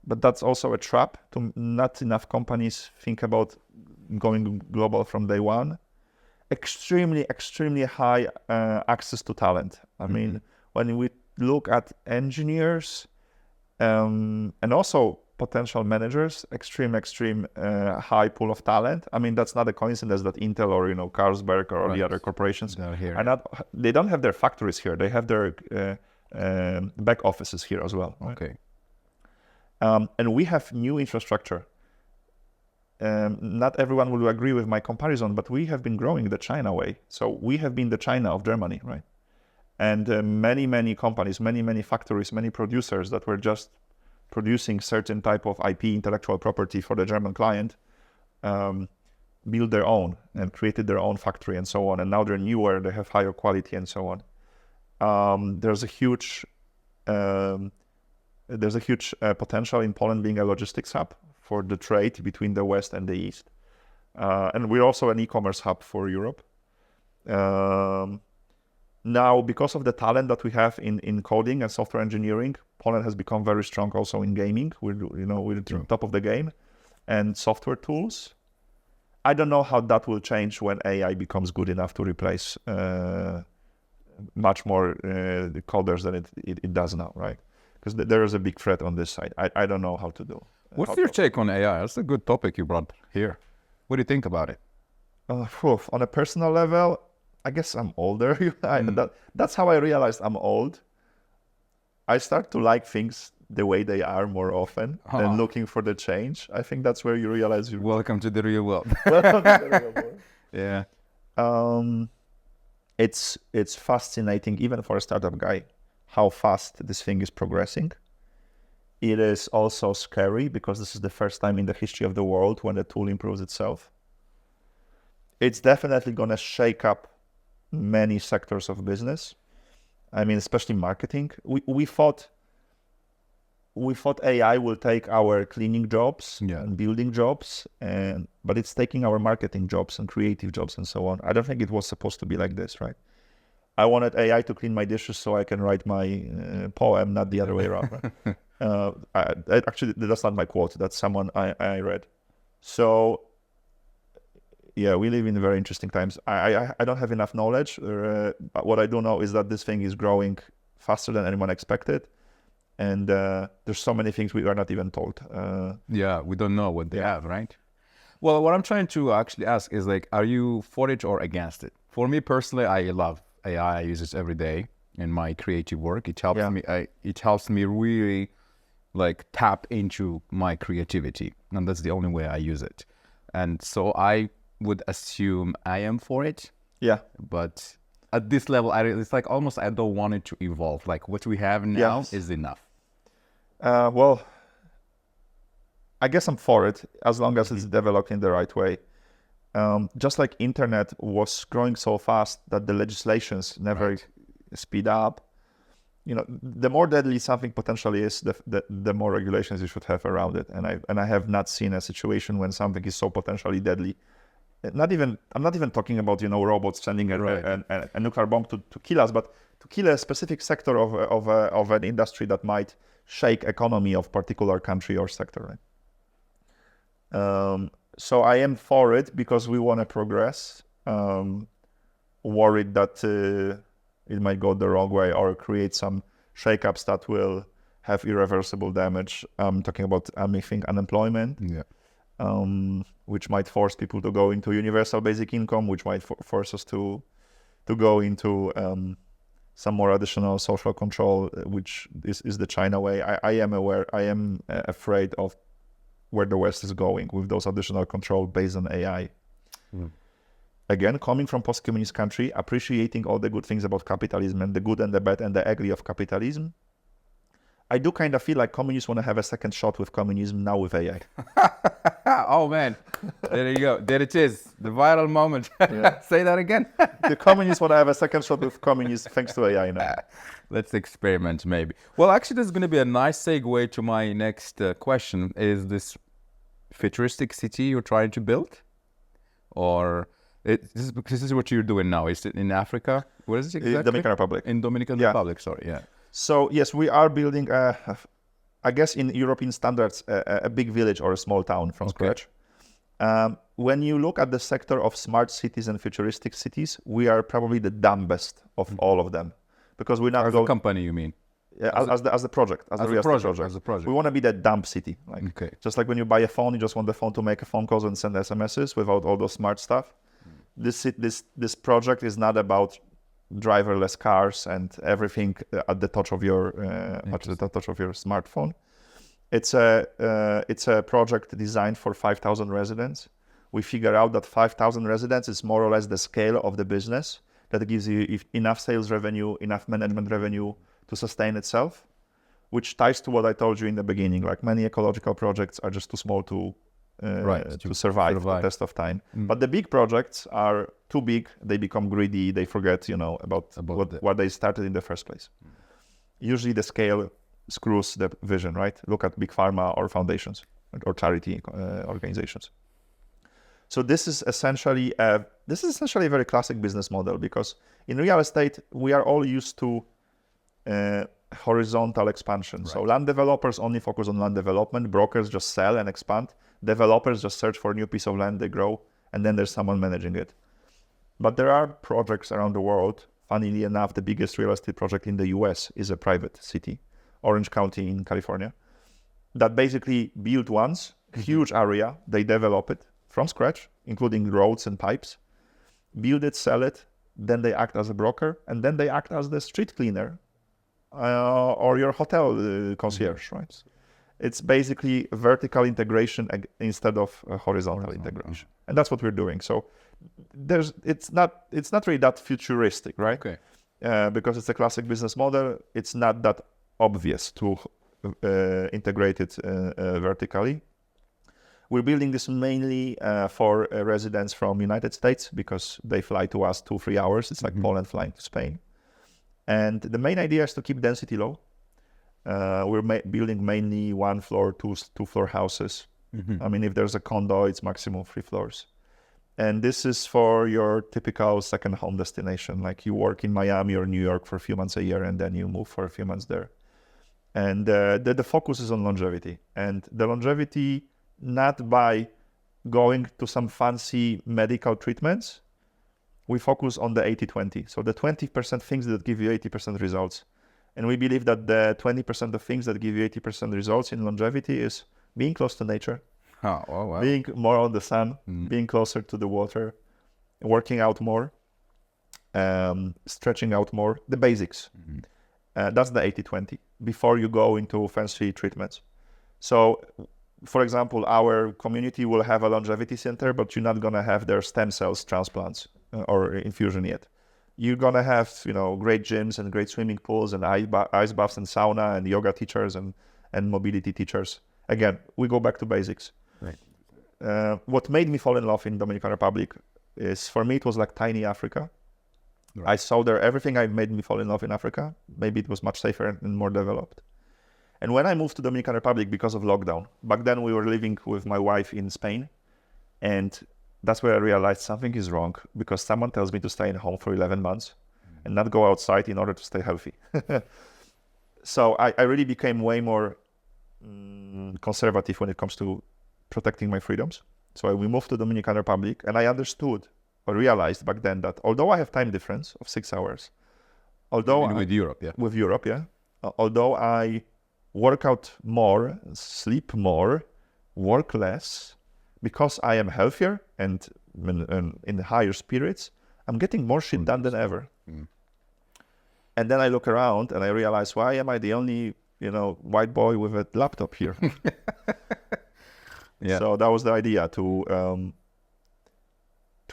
but that's also a trap. Not enough companies think about going global from day one. Extremely, extremely high access to talent. I mean, when we look at engineers and also potential managers, extreme high pool of talent. I mean, that's not a coincidence that Intel or Carlsberg or the other corporations are not. They don't have their factories here. They have their back offices here as well. Right? Okay. And we have new infrastructure. Not everyone will agree with my comparison, but we have been growing the China way. So we have been the China of Germany, right? And many companies, many factories, many producers that were just producing certain type of IP, intellectual property for the German client, build their own and created their own factory and so on. And now they're newer, they have higher quality and so on. There's a huge potential in Poland being a logistics hub for the trade between the West and the East. And we're also an e-commerce hub for Europe. Now, because of the talent that we have in coding and software engineering, Poland has become very strong also in gaming. We're top of the game, and software tools. I don't know how that will change when AI becomes good enough to replace much more the coders than it does now, right? Because there is a big threat on this side. I don't know how to do. What's your take on AI? That's a good topic you brought here. What do you think about it? On a personal level, I guess I'm older. That's how I realized I'm old. I start to like things the way they are more often than looking for the change. I think that's where you realize Welcome to the real world. Welcome to the real world. Yeah. It's fascinating, even for a startup guy, how fast this thing is progressing. It is also scary because this is the first time in the history of the world when the tool improves itself. It's definitely going to shake up many sectors of business. I mean, especially marketing. We thought AI will take our cleaning jobs and building jobs, but it's taking our marketing jobs and creative jobs and so on. I don't think it was supposed to be like this, right? I wanted AI to clean my dishes so I can write my poem, not the other way around. Right? Actually, that's not my quote. That's someone I read. So, yeah, we live in very interesting times. I don't have enough knowledge. But what I do know is that this thing is growing faster than anyone expected. And there's so many things we are not even told. We don't know what they have, right? Well, what I'm trying to actually ask is like, are you for it or against it? For me personally, I love AI. I use it every day in my creative work. It helps me. It helps me really like tap into my creativity, and that's the only way I use it. And so I would assume I am for it. Yeah. But at this level, it's like almost I don't want it to evolve. Like what we have now is enough. Well, I guess I'm for it as long as it's developed in the right way. Just like internet was growing so fast that the legislations never speed up. You know, the more deadly something potentially is, the more regulations you should have around it. And I have not seen a situation when something is so potentially deadly. I'm not even talking about, you know, robots sending a nuclear bomb to kill us, but to kill a specific sector of an industry that might shake economy of particular country or sector. Right? So I am for it because we want to progress. Worried that it might go the wrong way or create some shakeups that will have irreversible damage. I'm talking about unemployment. Which might force people to go into universal basic income, which might force us to go into some more additional social control, which is the China way. I am afraid of where the West is going with those additional control based on AI. Again, coming from post-communist country, appreciating all the good things about capitalism and the good and the bad and the ugly of capitalism, I do kind of feel like communists want to have a second shot with communism now with AI. Oh man, there you go. There it is, the viral moment. Say that again. The communists want to have a second shot with communists thanks to AI now. Let's experiment maybe. Well, actually, this is going to be a nice segue to my next question. Is this futuristic city you're trying to build? Or this is what you're doing now? Is it in Africa? Where is it exactly? Dominican Republic. In Dominican Republic, sorry, yeah. So yes, we are building, I guess in European standards, a big village or a small town from scratch. When you look at the sector of smart cities and futuristic cities, we are probably the dumbest of all of them, because we're not as a company, you mean? As the project, as the real estate project. As a project. We want to be that dumb city. Just like when you buy a phone, you just want the phone to make a phone calls and send SMSs without all those smart stuff. This project is not about driverless cars and everything at the touch of your smartphone. It's a project designed for 5,000 residents. We figure out that 5,000 residents is more or less the scale of the business that gives you enough sales revenue, enough management revenue to sustain itself, which ties to what I told you in the beginning. Like many ecological projects are just too small to survive the test of time. But the big projects are too big. They become greedy. They forget, about what they started in the first place. Usually the scale screws the vision, right? Look at big pharma or foundations or charity organizations. So this is essentially a very classic business model, because in real estate we are all used to horizontal expansion. So land developers only focus on land development. Brokers just sell and expand. Developers just search for a new piece of land, they grow, and then there's someone managing it. But there are projects around the world. Funnily enough, the biggest real estate project in the US is a private city, Orange County in California, that basically built once, huge area, they develop it from scratch, including roads and pipes, build it, sell it, then they act as a broker, and then they act as the street cleaner or your hotel concierge, right? It's basically vertical integration instead of horizontal integration. And that's what we're doing. So it's not really that futuristic, right? Okay. Because it's a classic business model. It's not that obvious to integrate it vertically. We're building this mainly for residents from United States because they fly to us 2-3 hours. It's like Poland flying to Spain. And the main idea is to keep density low. We're building mainly 1-floor, 2-floor houses. I mean, if there's a condo, it's maximum 3 floors. And this is for your typical second home destination. Like you work in Miami or New York for a few months a year, and then you move for a few months there. And the focus is on longevity. And the longevity, not by going to some fancy medical treatments. We focus on the 80-20. So the 20% things that give you 80% results. And we believe that the 20% of things that give you 80% results in longevity is being close to nature, wow. being more on the sun, being closer to the water, working out more, stretching out more, the basics. That's the 80-20 before you go into fancy treatments. So, for example, our community will have a longevity center, but you're not going to have their stem cells transplants or infusion yet. You're going to have, great gyms and great swimming pools and ice baths and sauna and yoga teachers and mobility teachers. Again, we go back to basics. Right. What made me fall in love in Dominican Republic is, for me, it was like tiny Africa. Right. I saw there everything I made me fall in love in Africa. Maybe it was much safer and more developed. And when I moved to Dominican Republic because of lockdown, back then we were living with my wife in Spain. And that's where I realized something is wrong, because someone tells me to stay in home for 11 months and not go outside in order to stay healthy. So I really became way more conservative when it comes to protecting my freedoms. So we moved to Dominican Republic, and I understood or realized back then that although I have time difference of 6 hours, with Europe, although I work out more, sleep more, work less, because I am healthier and in higher spirits, I'm getting more shit done than ever. And then I look around and I realize, why am I the only, white boy with a laptop here? So that was the idea, to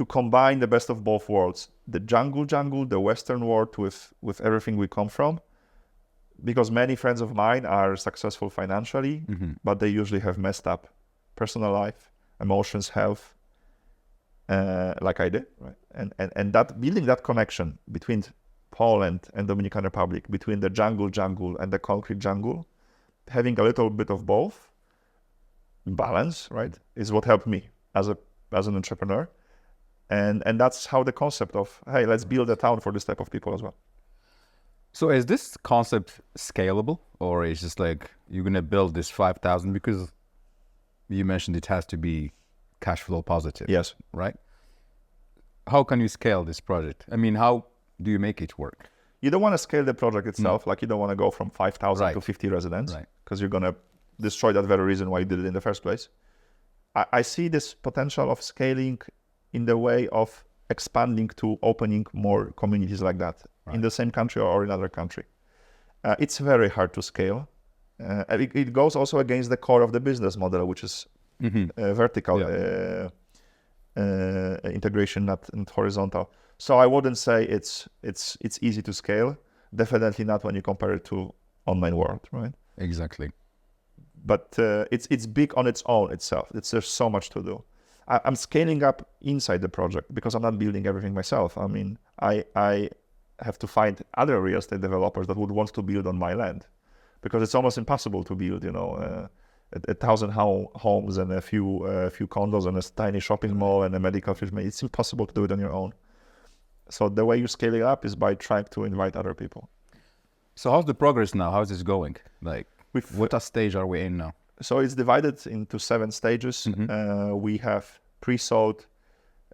combine the best of both worlds, the jungle, the Western world with everything we come from. Because many friends of mine are successful financially, but they usually have messed up personal life, emotions, health, like I did, right? And that building that connection between Poland and Dominican Republic, between the jungle and the concrete jungle, having a little bit of both, balance, right, is what helped me as an entrepreneur. And that's how the concept of, hey, let's build a town for this type of people as well. So is this concept scalable, or is just like you're going to build this 5,000 because you mentioned it has to be cash flow positive? Yes. Right? How can you scale this project? I mean, how do you make it work? You don't want to scale the project itself. Like you don't want to go from 5,000 to 50 residents, because you're going to destroy that very reason why you did it in the first place. I see this potential of scaling in the way of expanding to opening more communities like that in the same country or in another country. It's very hard to scale. It goes also against the core of the business model, which is vertical integration, not horizontal. So I wouldn't say it's easy to scale. Definitely not when you compare it to online world, right? Exactly. But it's big on its own itself. There's so much to do. I'm scaling up inside the project because I'm not building everything myself. I mean, I have to find other real estate developers that would want to build on my land, because it's almost impossible to build, 1,000 homes and a few condos and a tiny shopping mall and a medical treatment. It's impossible to do it on your own. So the way you scale it up is by trying to invite other people. So how's the progress now? How's this going? Like, what stage are we in now? So it's divided into 7 stages. We have pre-sold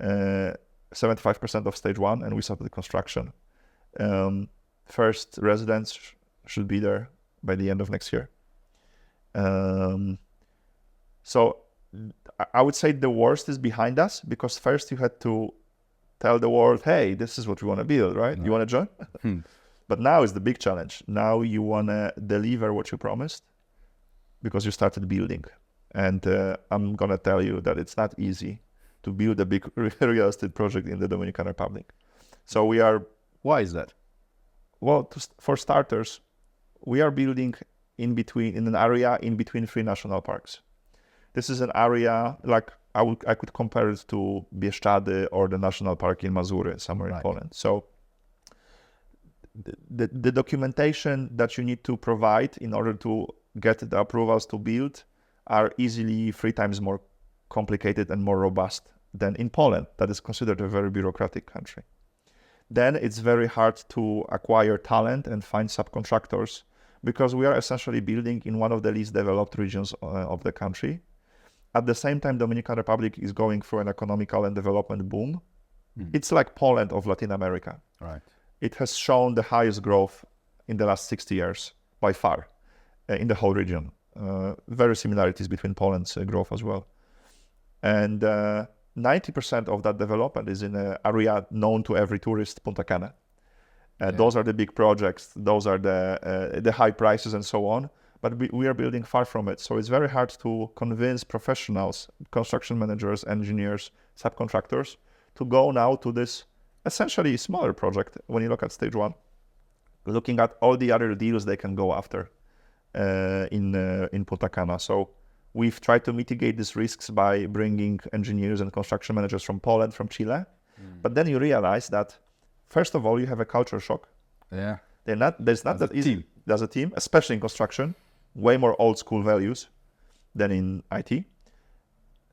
75% of stage 1, and we started the construction. First residents should be there by the end of next year. So I would say the worst is behind us, because first you had to tell the world, hey, this is what we want to build, right? You want to join? But now is the big challenge. Now you want to deliver what you promised, because you started building. And I'm going to tell you that it's not easy to build a big real estate project in the Dominican Republic. So we are... Why is that? Well, for starters, we are building in an area in between 3 national parks. This is an area like I could compare it to Bieszczady or the national park in Mazury, somewhere in Poland. So the documentation that you need to provide in order to get the approvals to build are easily 3 times more complicated and more robust than in Poland, that is considered a very bureaucratic country. Then it's very hard to acquire talent and find subcontractors because we are essentially building in one of the least developed regions of the country. At the same time, Dominican Republic is going through an economical and development boom. It's like Poland of Latin America. Right. It has shown the highest growth in the last 60 years by far in the whole region. Very similarities between Poland's growth as well. And 90% of that development is in an area known to every tourist, Punta Cana. Those are the big projects. Those are the high prices and so on. But we are building far from it. So it's very hard to convince professionals, construction managers, engineers, subcontractors to go now to this essentially smaller project when you look at stage 1, looking at all the other deals they can go after in Punta Cana. So we've tried to mitigate these risks by bringing engineers and construction managers from Poland, from Chile. But then you realize that, first of all, you have a culture shock. Yeah. There's not that easy. There's a team, especially in construction, way more old school values than in IT.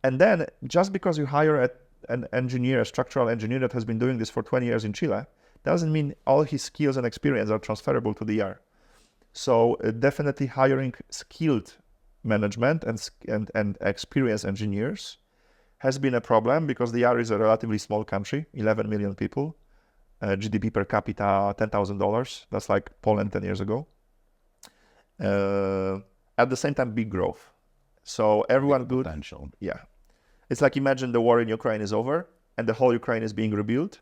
And then just because you hire an engineer, a structural engineer that has been doing this for 20 years in Chile, doesn't mean all his skills and experience are transferable to the ER. So definitely hiring skilled management and experienced engineers has been a problem because the ER is a relatively small country, 11 million people, GDP per capita $10,000. That's like Poland 10 years ago. At the same time, big growth. So everyone good. Potential. Yeah. It's like imagine the war in Ukraine is over and the whole Ukraine is being rebuilt.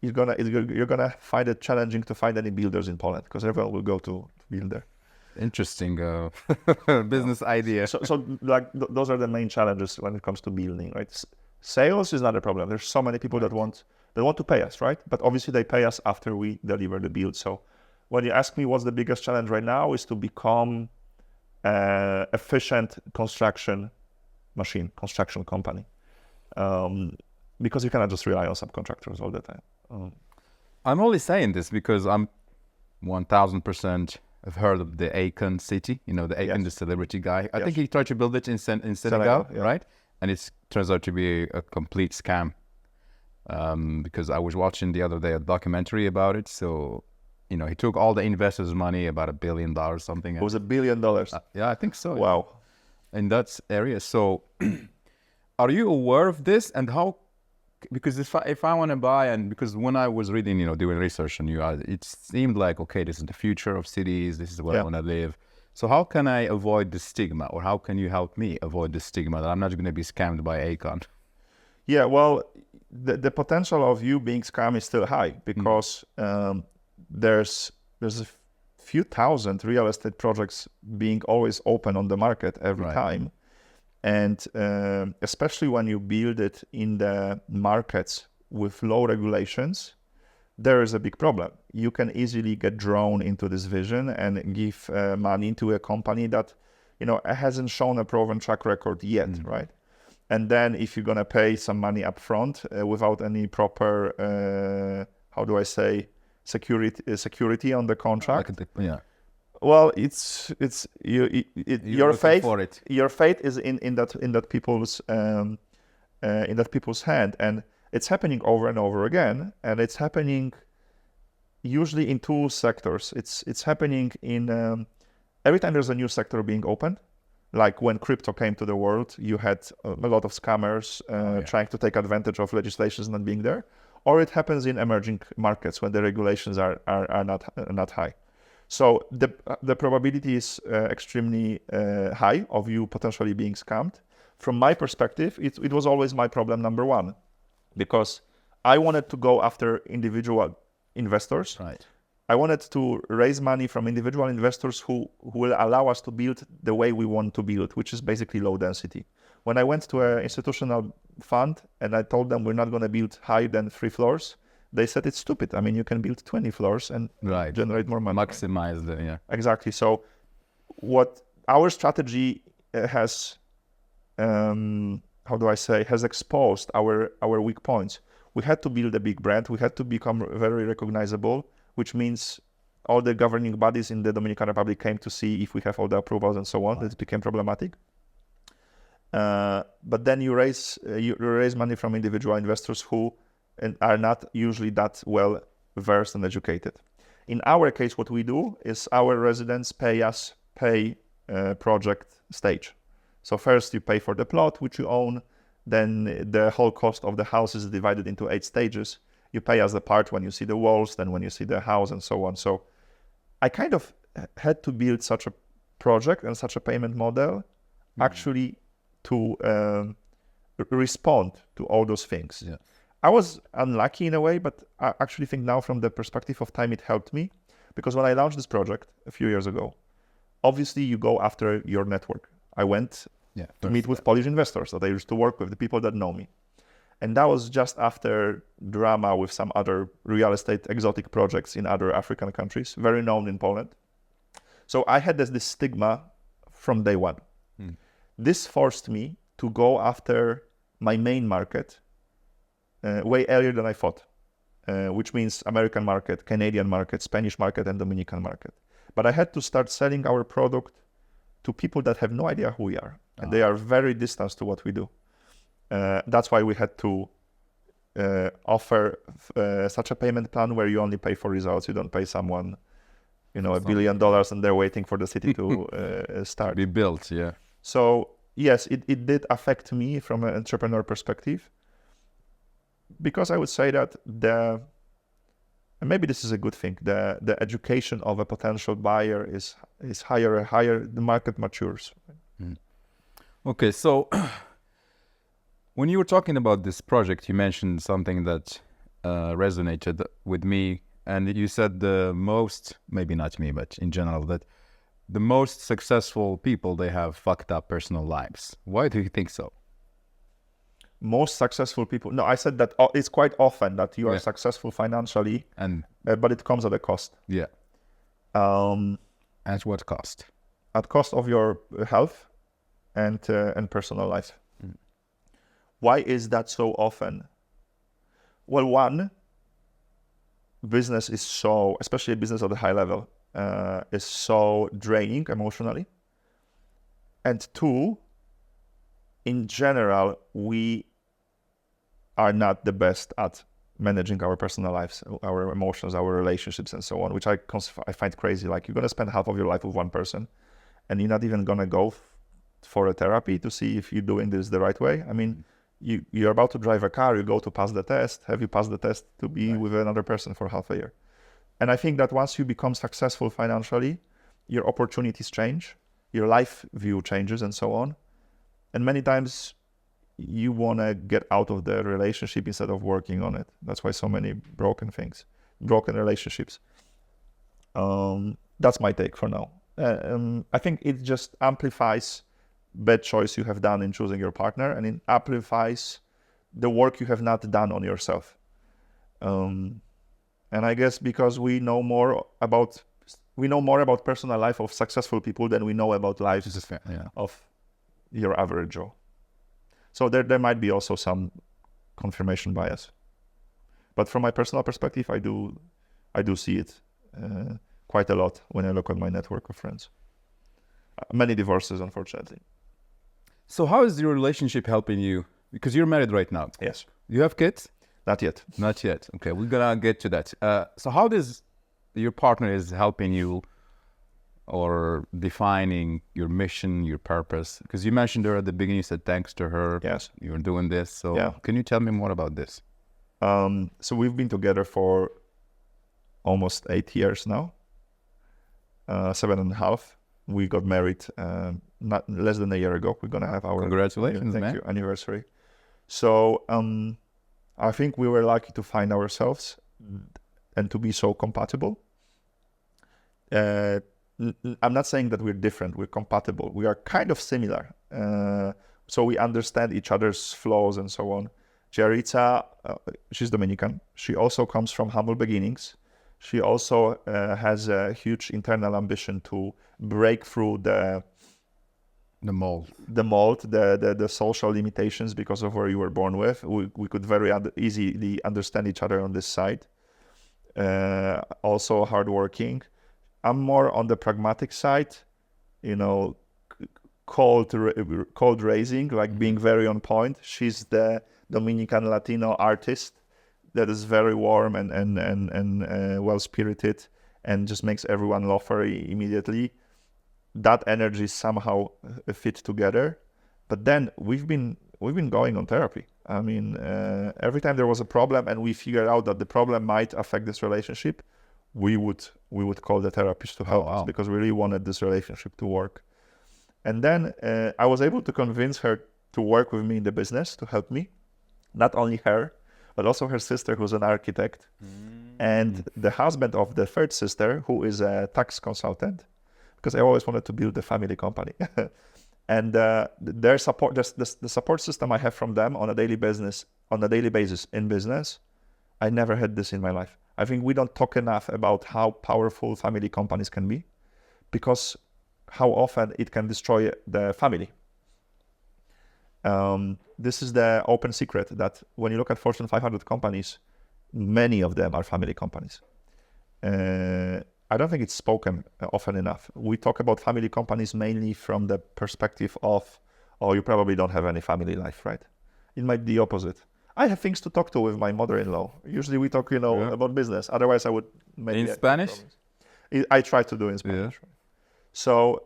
You're gonna find it challenging to find any builders in Poland because everyone will go to build there. Interesting business idea. So like those are the main challenges when it comes to building, right? Sales is not a problem. There's so many people that want to pay us, right? But obviously they pay us after we deliver the build. So when you ask me what's the biggest challenge right now is to become efficient construction company, because you cannot just rely on subcontractors all the time. I'm only saying this because I'm 1000% have heard of the Akon city, the Akon, the celebrity guy. I think he tried to build it in Senegal, right? And it turns out to be a complete scam. Because I was watching the other day a documentary about it. So, he took all the investors' money, about $1 billion or something. It was $1 billion. Yeah, I think so. Wow. In that area. So are you aware of this and how, because if I want to buy, and because when I was reading, doing research on you, it seemed like, okay, this is the future of cities. This is where I want to live. So how can I avoid the stigma, or how can you help me avoid the stigma that I'm not going to be scammed by Akon? Yeah, well, the potential of you being scammed is still high because there's a few thousand real estate projects being always open on the market every time. And especially when you build it in the markets with low regulations, there is a big problem. You can easily get drawn into this vision and give money to a company that, hasn't shown a proven track record yet, right? And then if you're going to pay some money up front without any proper, security on the contract. Well, your fate is in that people's hand, and it's happening over and over again, and it's happening usually in 2 sectors. It's happening in every time there's a new sector being opened. Like when crypto came to the world, you had a lot of scammers trying to take advantage of legislations not being there, or it happens in emerging markets when the regulations are not high. So the probability is extremely high of you potentially being scammed. From my perspective, it was always my problem number 1, because I wanted to go after individual investors I wanted to raise money from individual investors who will allow us to build the way we want to build, which is basically low density. When I went to an institutional fund and I told them we're not going to build higher than 3 floors, they said it's stupid. I mean, you can build 20 floors and generate more money. Maximize the, yeah. Exactly. So what our strategy has, has exposed our weak points. We had to build a big brand. We had to become very recognizable, which means all the governing bodies in the Dominican Republic came to see if we have all the approvals and so on. Wow. It became problematic. But then you raise money from individual investors who are not usually that well versed and educated. In our case, what we do is our residents pay project stage. So first you pay for the plot which you own, then the whole cost of the house is divided into 8 stages. You pay us the part when you see the walls, then when you see the house and so on. So I kind of had to build such a project and such a payment model actually to respond to all those things. Yeah. I was unlucky in a way, but I actually think now from the perspective of time, it helped me, because when I launched this project a few years ago, obviously you go after your network. I went to meet with Polish investors that I used to work with, the people that know me. And that was just after drama with some other real estate exotic projects in other African countries, very known in Poland. So I had this stigma from day one. This forced me to go after my main market way earlier than I thought, which means American market, Canadian market, Spanish market, and Dominican market. But I had to start selling our product to people that have no idea who we are, and they are very distant to what we do. That's why we had to offer such a payment plan where you only pay for results. You don't pay someone, $1 billion, and they're waiting for the city to start. Be built, yeah. So yes, it did affect me from an entrepreneur perspective, because I would say that and maybe this is a good thing, the education of a potential buyer is higher and higher, the market matures. Okay, so when you were talking about this project, you mentioned something that resonated with me, and you said maybe not me, but in general, that the most successful people, they have fucked up personal lives. Why do you think so? Most successful people? No, I said that it's quite often that you are successful financially, but it comes at a cost. Yeah. At what cost? At cost of your health and personal life. Why is that so often? Well, one, business is so, especially business at a high level, is so draining emotionally. And two, in general, we are not the best at managing our personal lives, our emotions, our relationships, and so on, which I find crazy. Like, you're going to spend half of your life with one person, and you're not even going to go for a therapy to see if you're doing this the right way. I mean, you're about to drive a car, you go to pass the test. Have you passed the test to be with another person for half a year? And I think that once you become successful financially, your opportunities change, your life view changes, and so on. And many times you want to get out of the relationship instead of working on it. That's why so many broken relationships. That's my take for now. I think it just amplifies bad choice you have done in choosing your partner, and it amplifies the work you have not done on yourself. And I guess because we know more about personal life of successful people than we know about lives of your average Joe. So there might be also some confirmation bias. But from my personal perspective, I do see it quite a lot when I look at my network of friends. Many divorces, unfortunately. So how is your relationship helping you? Because you're married right now. Yes. You have kids? Not yet. Not yet. Okay, we're gonna get to that. So how does your partner is helping you or defining your mission, your purpose? Because you mentioned there at the beginning, you said thanks to her, yes, you're doing this. So can you tell me more about this? So we've been together for almost 8 years now, 7.5. We got married not less than a year ago. We're gonna have our congratulations, thank you, anniversary. So I think we were lucky to find ourselves and to be so compatible. I'm not saying that we're different, we're compatible. We are kind of similar. So we understand each other's flaws and so on. Jaritza, she's Dominican. She also comes from humble beginnings. She also has a huge internal ambition to break through the mold, the social limitations because of where you were born with. We could very easily understand each other on this side. Also hardworking. I'm more on the pragmatic side, cold raising, like being very on point. She's the Dominican Latino artist that is very warm and well-spirited and just makes everyone laugh immediately. That energy somehow fit together. But then we've been going on therapy. I mean, every time there was a problem and we figured out that the problem might affect this relationship, we would call the therapist to help us because we really wanted this relationship to work. And then I was able to convince her to work with me in the business, to help me. Not only her, but also her sister, who's an architect, and the husband of the third sister, who is a tax consultant, because I always wanted to build a family company. And their support, the support system I have from them on a daily basis in business, I never had this in my life. I think we don't talk enough about how powerful family companies can be, because how often it can destroy the family. This is the open secret that when you look at Fortune 500 companies, many of them are family companies. I don't think it's spoken often enough. We talk about family companies mainly from the perspective of, you probably don't have any family life, right? It might be the opposite. I have things to talk to with my mother-in-law. Usually we talk, about business. Otherwise I would maybe... In Spanish? I try to do in Spanish. Yeah. So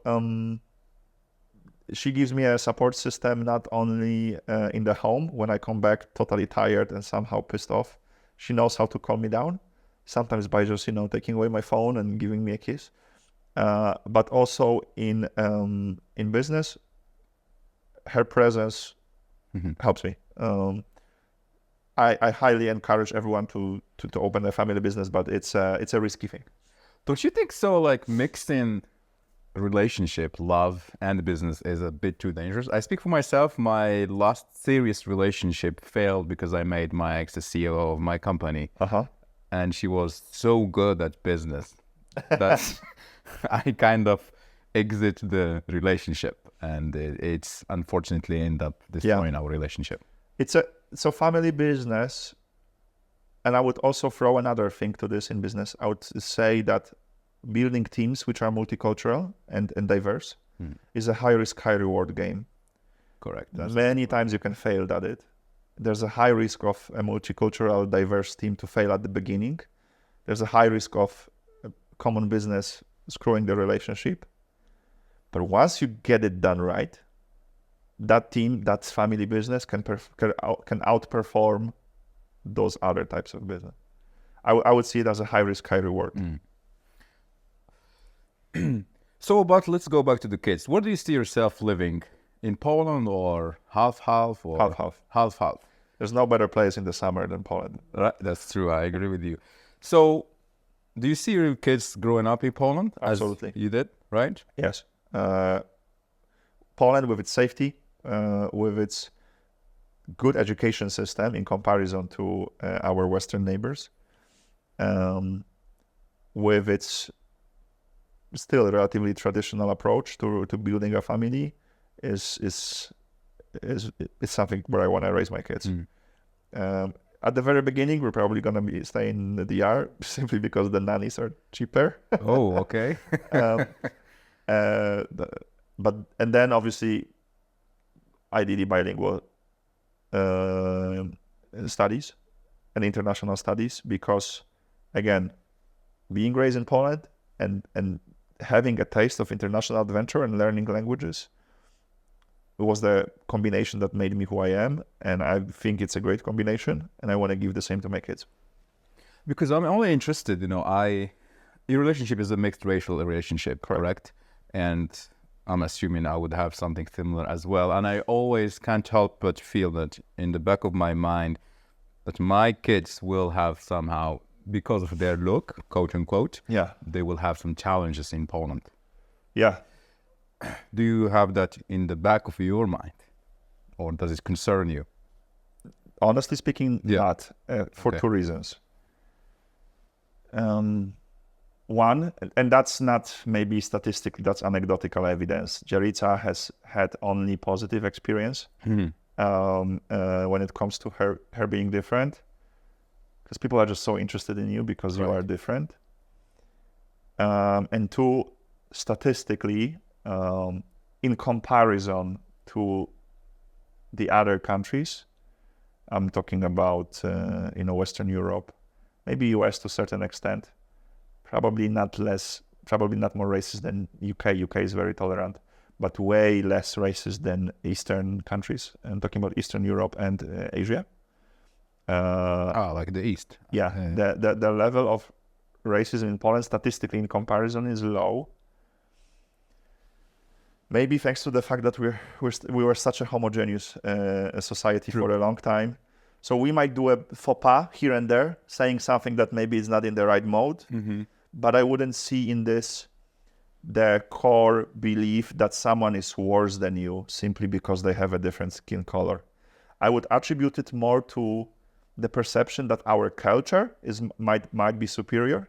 she gives me a support system not only in the home when I come back totally tired and somehow pissed off. She knows how to calm me down, sometimes by just taking away my phone and giving me a kiss. But also in business, her presence helps me. I highly encourage everyone to open a family business, but it's a risky thing. Don't you think so? Like mixing relationship, love, and business is a bit too dangerous. I speak for myself. My last serious relationship failed because I made my ex the CEO of my company, and she was so good at business that I kind of exit the relationship, and it's unfortunately end up destroying our relationship. So family business, and I would also throw another thing to this in business. I would say that building teams which are multicultural and diverse is a high risk, high reward game. Correct. Many times you can fail at it. There's a high risk of a multicultural, diverse team to fail at the beginning. There's a high risk of a common business screwing the relationship. But once you get it done right, that team, that family business can outperform those other types of business. I would see it as a high risk, high reward. So let's go back to the kids. Where do you see yourself living? In Poland or half-half? Or half-half. There's no better place in the summer than Poland. Right, that's true. I agree with you. So do you see your kids growing up in Poland? Absolutely. As you did, right? Yes. Poland with its safety, with its good education system in comparison to our Western neighbors, with its still relatively traditional approach to building a family is something where I want to raise my kids. At the very beginning, we're probably going to be staying in the DR simply because the nannies are cheaper. Oh, okay. And then obviously, ideally bilingual studies and international studies, because again, being raised in Poland and having a taste of international adventure and learning languages, it was the combination that made me who I am, and I think it's a great combination, and I want to give the same to my kids. Because I'm only interested, your relationship is a mixed racial relationship, correct? And I'm assuming I would have something similar as well. And I always can't help but feel that in the back of my mind that my kids will have somehow because of their look, quote unquote, Yeah. they will have some challenges in Poland. Yeah. Do you have that in the back of your mind, or does it concern you? Honestly speaking, Yeah. not for Okay. two reasons. One, and that's not maybe statistically, that's anecdotal evidence. Jarica has had only positive experience when it comes to her being different, because people are just so interested in you because you are different. And two, statistically, in comparison to the other countries, I'm talking about Western Europe, maybe US to a certain extent, probably not more racist than UK. UK is very tolerant, but way less racist than Eastern countries. I'm talking about Eastern Europe and Asia. Like the East. Yeah, the level of racism in Poland statistically in comparison is low. Maybe thanks to the fact that we were such a homogeneous society for a long time. So we might do a faux pas here and there, saying something that maybe is not in the right mode. But I wouldn't see in this the core belief that someone is worse than you simply because they have a different skin color. I would attribute it more to the perception that our culture might be superior.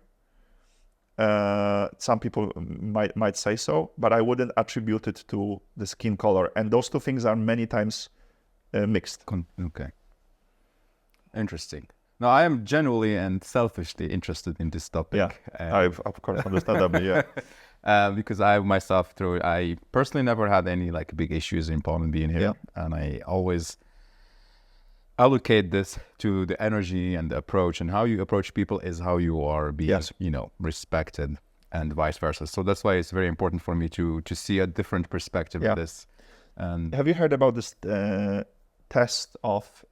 Some people might say so, but I wouldn't attribute it to the skin color. And those two things are many times mixed. Okay. Interesting. Now, I am genuinely and selfishly interested in this topic. Yeah, of course, understandably, yeah. Because I personally never had any like big issues in Poland being here, and I always allocate this to the energy and the approach, and how you approach people is how you are being, respected, and vice versa. So that's why it's very important for me to see a different perspective of this. And have you heard about this test of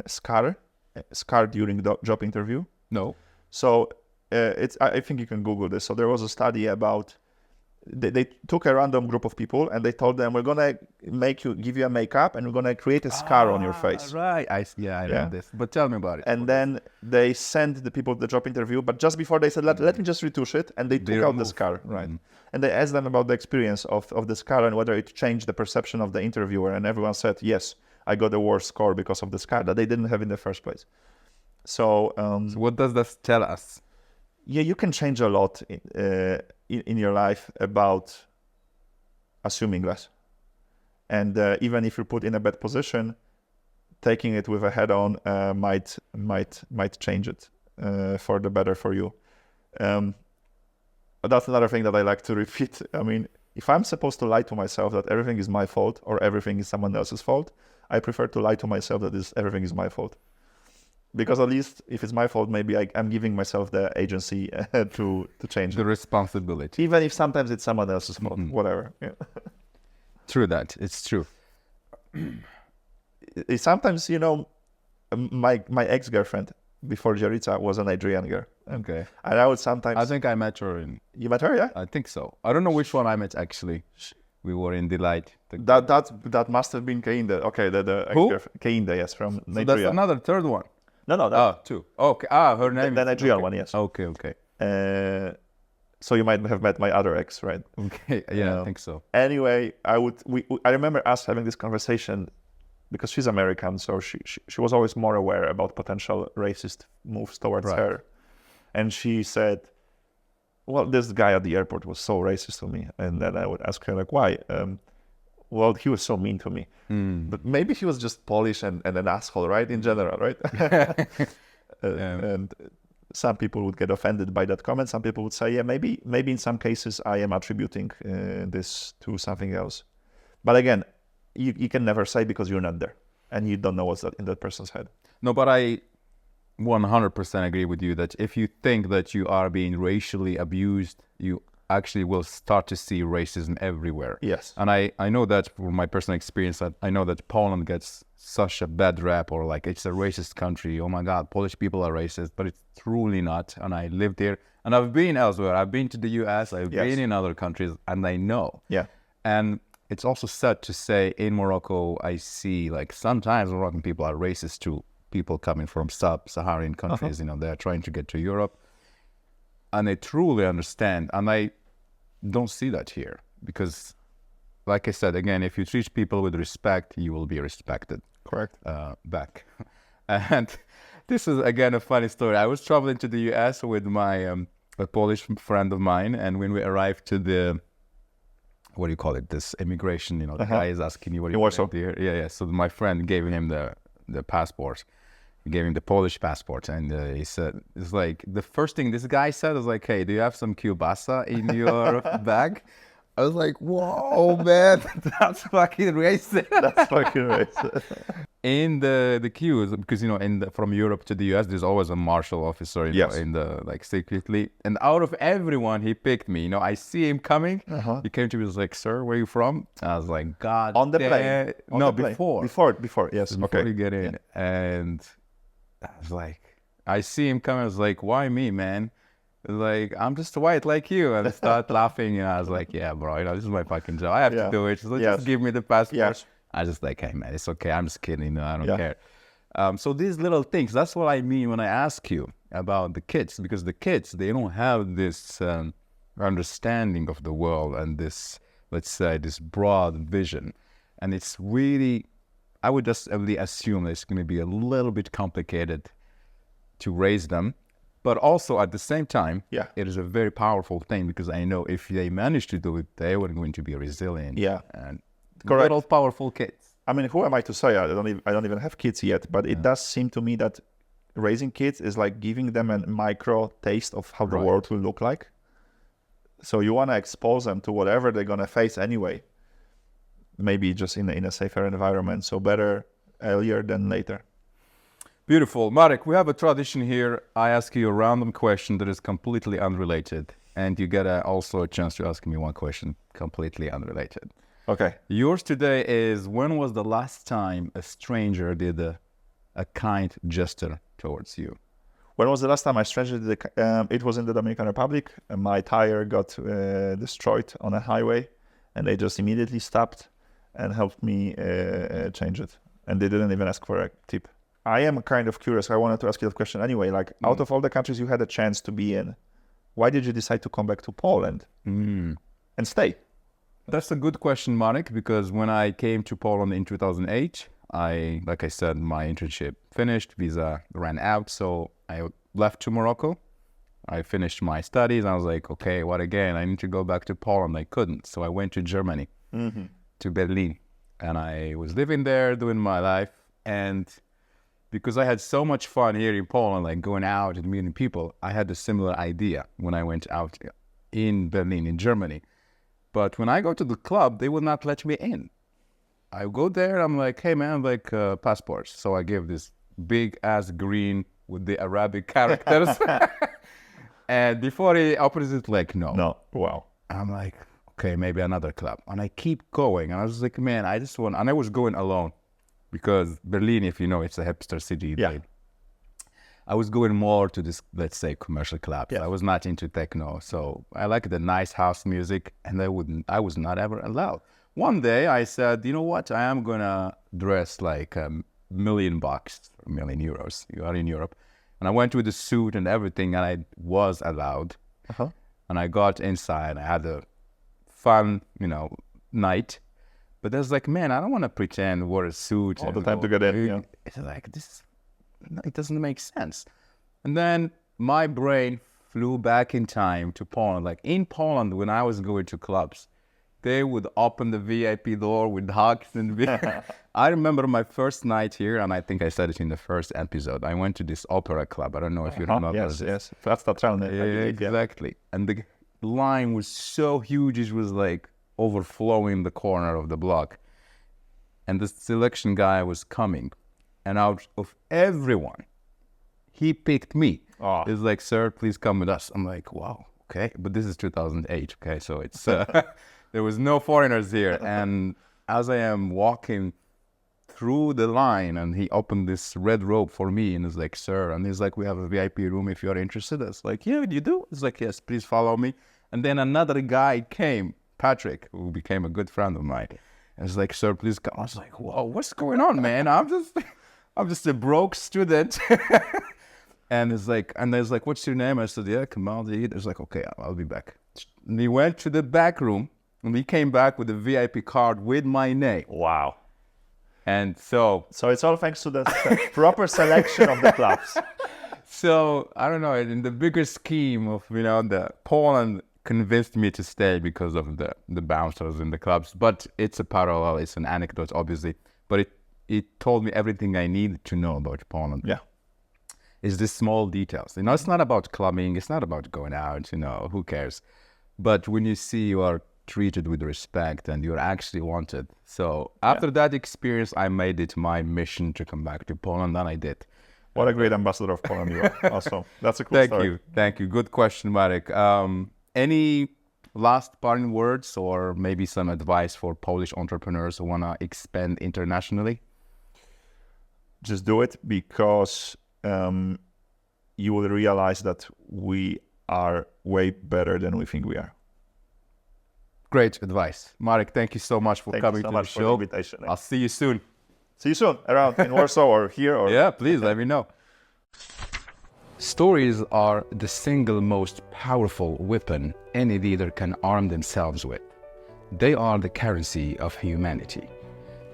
scar during the job interview? No. So I think you can Google this. So there was a study about they took a random group of people and they told them, we're gonna give you a makeup and we're gonna create a scar on your face. Right. I know this. But tell me about it. And then they sent the people the job interview, but just before they said, let me just retouch it, and they took out the scar. Right. And they asked them about the experience of the scar and whether it changed the perception of the interviewer, and everyone said, yes, I got a worse score because of the scar that they didn't have in the first place. So what does that tell us? Yeah, you can change a lot in your life about assuming less. And even if you're put in a bad position, taking it with a head-on might change it for the better for you. But that's another thing that I like to repeat. I mean, if I'm supposed to lie to myself that everything is my fault or everything is someone else's fault, I prefer to lie to myself that everything is my fault. Because at least if it's my fault, maybe I'm giving myself the agency to change the responsibility. Even if sometimes it's someone else's fault, whatever. Yeah. True that. It's true. Sometimes, my ex-girlfriend before Jarica was a Nigerian girl. Okay. And I would sometimes... I think I met her You met her, yeah? I think so. I don't know which one I met, actually. We were in Delight. That must have been Keinde. Okay, the ex-girlfriend. Keinde, yes, from Nigeria. So that's another third one. No. Two. Okay. Her name the Nigerian one, yes. Okay. So you might have met my other ex, right? Okay. Yeah, I think so. Anyway, I remember us having this conversation because she's American, so she was always more aware about potential racist moves towards her. And she said, well, this guy at the airport was so racist to me. And then I would ask her, like, why? Well, he was so mean to me. But maybe he was just Polish and an asshole, right? In general, right? And some people would get offended by that comment. Some people would say, yeah, maybe in some cases I am attributing this to something else. But again, you can never say because you're not there and you don't know what's in that person's head. No, but I 100% agree with you that if you think that you are being racially abused, you actually will start to see racism everywhere. Yes. And I know that from my personal experience, that I know that Poland gets such a bad rap, or like it's a racist country. Oh my God, Polish people are racist, but it's truly not. And I lived here and I've been elsewhere. I've been to the US, I've been in other countries, and I know. Yeah. And it's also sad to say in Morocco, I see like sometimes Moroccan people are racist to people coming from sub-Saharan countries, they're trying to get to Europe. And I truly understand. And I don't see that here because, like I said, again, if you treat people with respect, you will be respected. Correct. Back. And this is, again, a funny story. I was traveling to the US with my a Polish friend of mine. And when we arrived to the, what do you call it? This immigration, the guy is asking you what you want here. Yeah. So my friend gave him the passport. He gave him the Polish passport. And he said, it's like, the first thing this guy said was like, hey, do you have some kielbasa in your bag? I was like, whoa, man, that's fucking racist. That's fucking racist. In the queues, because, from Europe to the US, there's always a marshal officer, in the, secretly. And out of everyone, he picked me. I see him coming. He came to me, he was like, sir, where are you from? I was like, God. On the plane? No, before. Before, yes. Before you get in. Yeah. And I was like, I see him coming. I was like, why me, man? Like, I'm just white like you. And I started laughing, and I was like, yeah, bro, this is my fucking job. I have to do it. So just give me the passport. Yes. I was just like, hey, man, it's okay. I'm just kidding. I don't care. So these little things, that's what I mean when I ask you about the kids. Because the kids, they don't have this understanding of the world and this, let's say, this broad vision. And it's really, I would just really assume that it's going to be a little bit complicated to raise them. But also at the same time, it is a very powerful thing because I know if they manage to do it, they were going to be resilient. Yeah, and correct. Little powerful kids. I mean, who am I to say? I don't even have kids yet, but it does seem to me that raising kids is like giving them a micro taste of how the world will look like. So you want to expose them to whatever they're gonna face anyway. Maybe just in a safer environment. So better earlier than later. Beautiful. Marek, we have a tradition here. I ask you a random question that is completely unrelated. And you get also a chance to ask me one question completely unrelated. Okay. Yours today is, when was the last time a stranger did a kind gesture towards you? When was the last time a stranger did it was in the Dominican Republic. My tire got destroyed on a highway, and they just immediately stopped and helped me change it. And they didn't even ask for a tip. I am kind of curious. I wanted to ask you that question anyway. Like, out of all the countries you had a chance to be in, why did you decide to come back to Poland and stay? That's a good question, Marek, because when I came to Poland in 2008, like I said, my internship finished, visa ran out, so I left to Morocco. I finished my studies. I was like, okay, what again? I need to go back to Poland. I couldn't, so I went to Germany, to Berlin, and I was living there, doing my life, and because I had so much fun here in Poland, like going out and meeting people, I had a similar idea when I went out in Berlin, in Germany. But when I go to the club, they will not let me in. I go there, I'm like, hey man, like passports. So I give this big ass green with the Arabic characters. And before he opens it, like, no. Wow. I'm like, okay, maybe another club. And I keep going. And I was like, man, I just want, and I was going alone. Because Berlin, if you know, it's a hipster city. Yeah. I was going more to this, let's say, commercial clubs. Yeah. I was not into techno. So I like the nice house music, and I was not ever allowed. One day I said, you know what? I am going to dress like $1 million, €1 million. You are in Europe. And I went with a suit and everything, and I was allowed. And I got inside. I had a fun, night. But I was like, man, I don't want to pretend wear a suit all the time to get in. Yeah. It's like, it doesn't make sense. And then my brain flew back in time to Poland. Like in Poland, when I was going to clubs, they would open the VIP door with hugs and beer. I remember my first night here, and I think I said it in the first episode. I went to this opera club. I don't know if you remember this. Yes, that's the channel. Exactly. And the line was so huge, it was like overflowing the corner of the block. And the selection guy was coming. And out of everyone, he picked me. He's like, sir, please come with us. I'm like, wow, okay. But this is 2008, okay? So it's there was no foreigners here. And as I am walking through the line, and he opened this red robe for me, and he's like, sir, and he's like, we have a VIP room if you're interested. I was like, yeah, you do? He's like, yes, please follow me. And then another guy came, Patrick, who became a good friend of mine. And he's like, sir, please come. I was like, whoa, what's going on, man? I'm just I'm just a broke student. And it's like, what's your name? I said, yeah, Kamal Jahid. It's like, okay, I'll be back. And he went to the back room and he came back with a VIP card with my name. Wow. And so it's all thanks to the proper selection of the clubs. So I don't know, in the bigger scheme of, the Poland convinced me to stay because of the bouncers in the clubs. But it's a parallel, it's an anecdote, obviously. But it told me everything I needed to know about Poland. Yeah. Is the small details. It's not about clubbing, it's not about going out, who cares? But when you see you are treated with respect and you're actually wanted. So after that experience, I made it my mission to come back to Poland, and I did. What a great ambassador of Poland you are. Also, that's a cool story. Thank you. Good question, Marek. Any last parting words or maybe some advice for Polish entrepreneurs who want to expand internationally? Just do it, because you will realize that we are way better than we think we are. Great advice. Marek, thank you so much for coming to the show. For the invitation. I'll see you soon. See you soon, around in Warsaw or here. Or yeah, please let me know. Stories are the single most powerful weapon any leader can arm themselves with. They are the currency of humanity.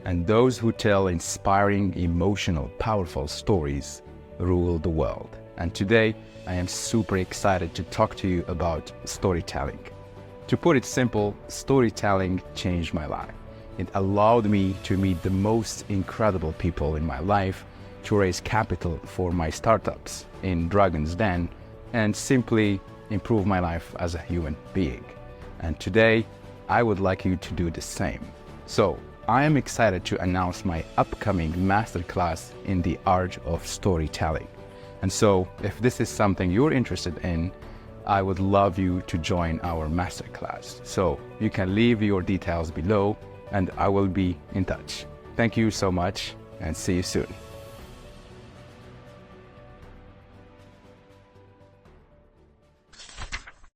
And those who tell inspiring, emotional, powerful stories rule the world. And today, I am super excited to talk to you about storytelling. To put it simple, storytelling changed my life. It allowed me to meet the most incredible people in my life, to raise capital for my startups in Dragon's Den, and simply improve my life as a human being. And today, I would like you to do the same. So, I am excited to announce my upcoming masterclass in the art of storytelling. And so, if this is something you're interested in, I would love you to join our masterclass. So, you can leave your details below and I will be in touch. Thank you so much and see you soon.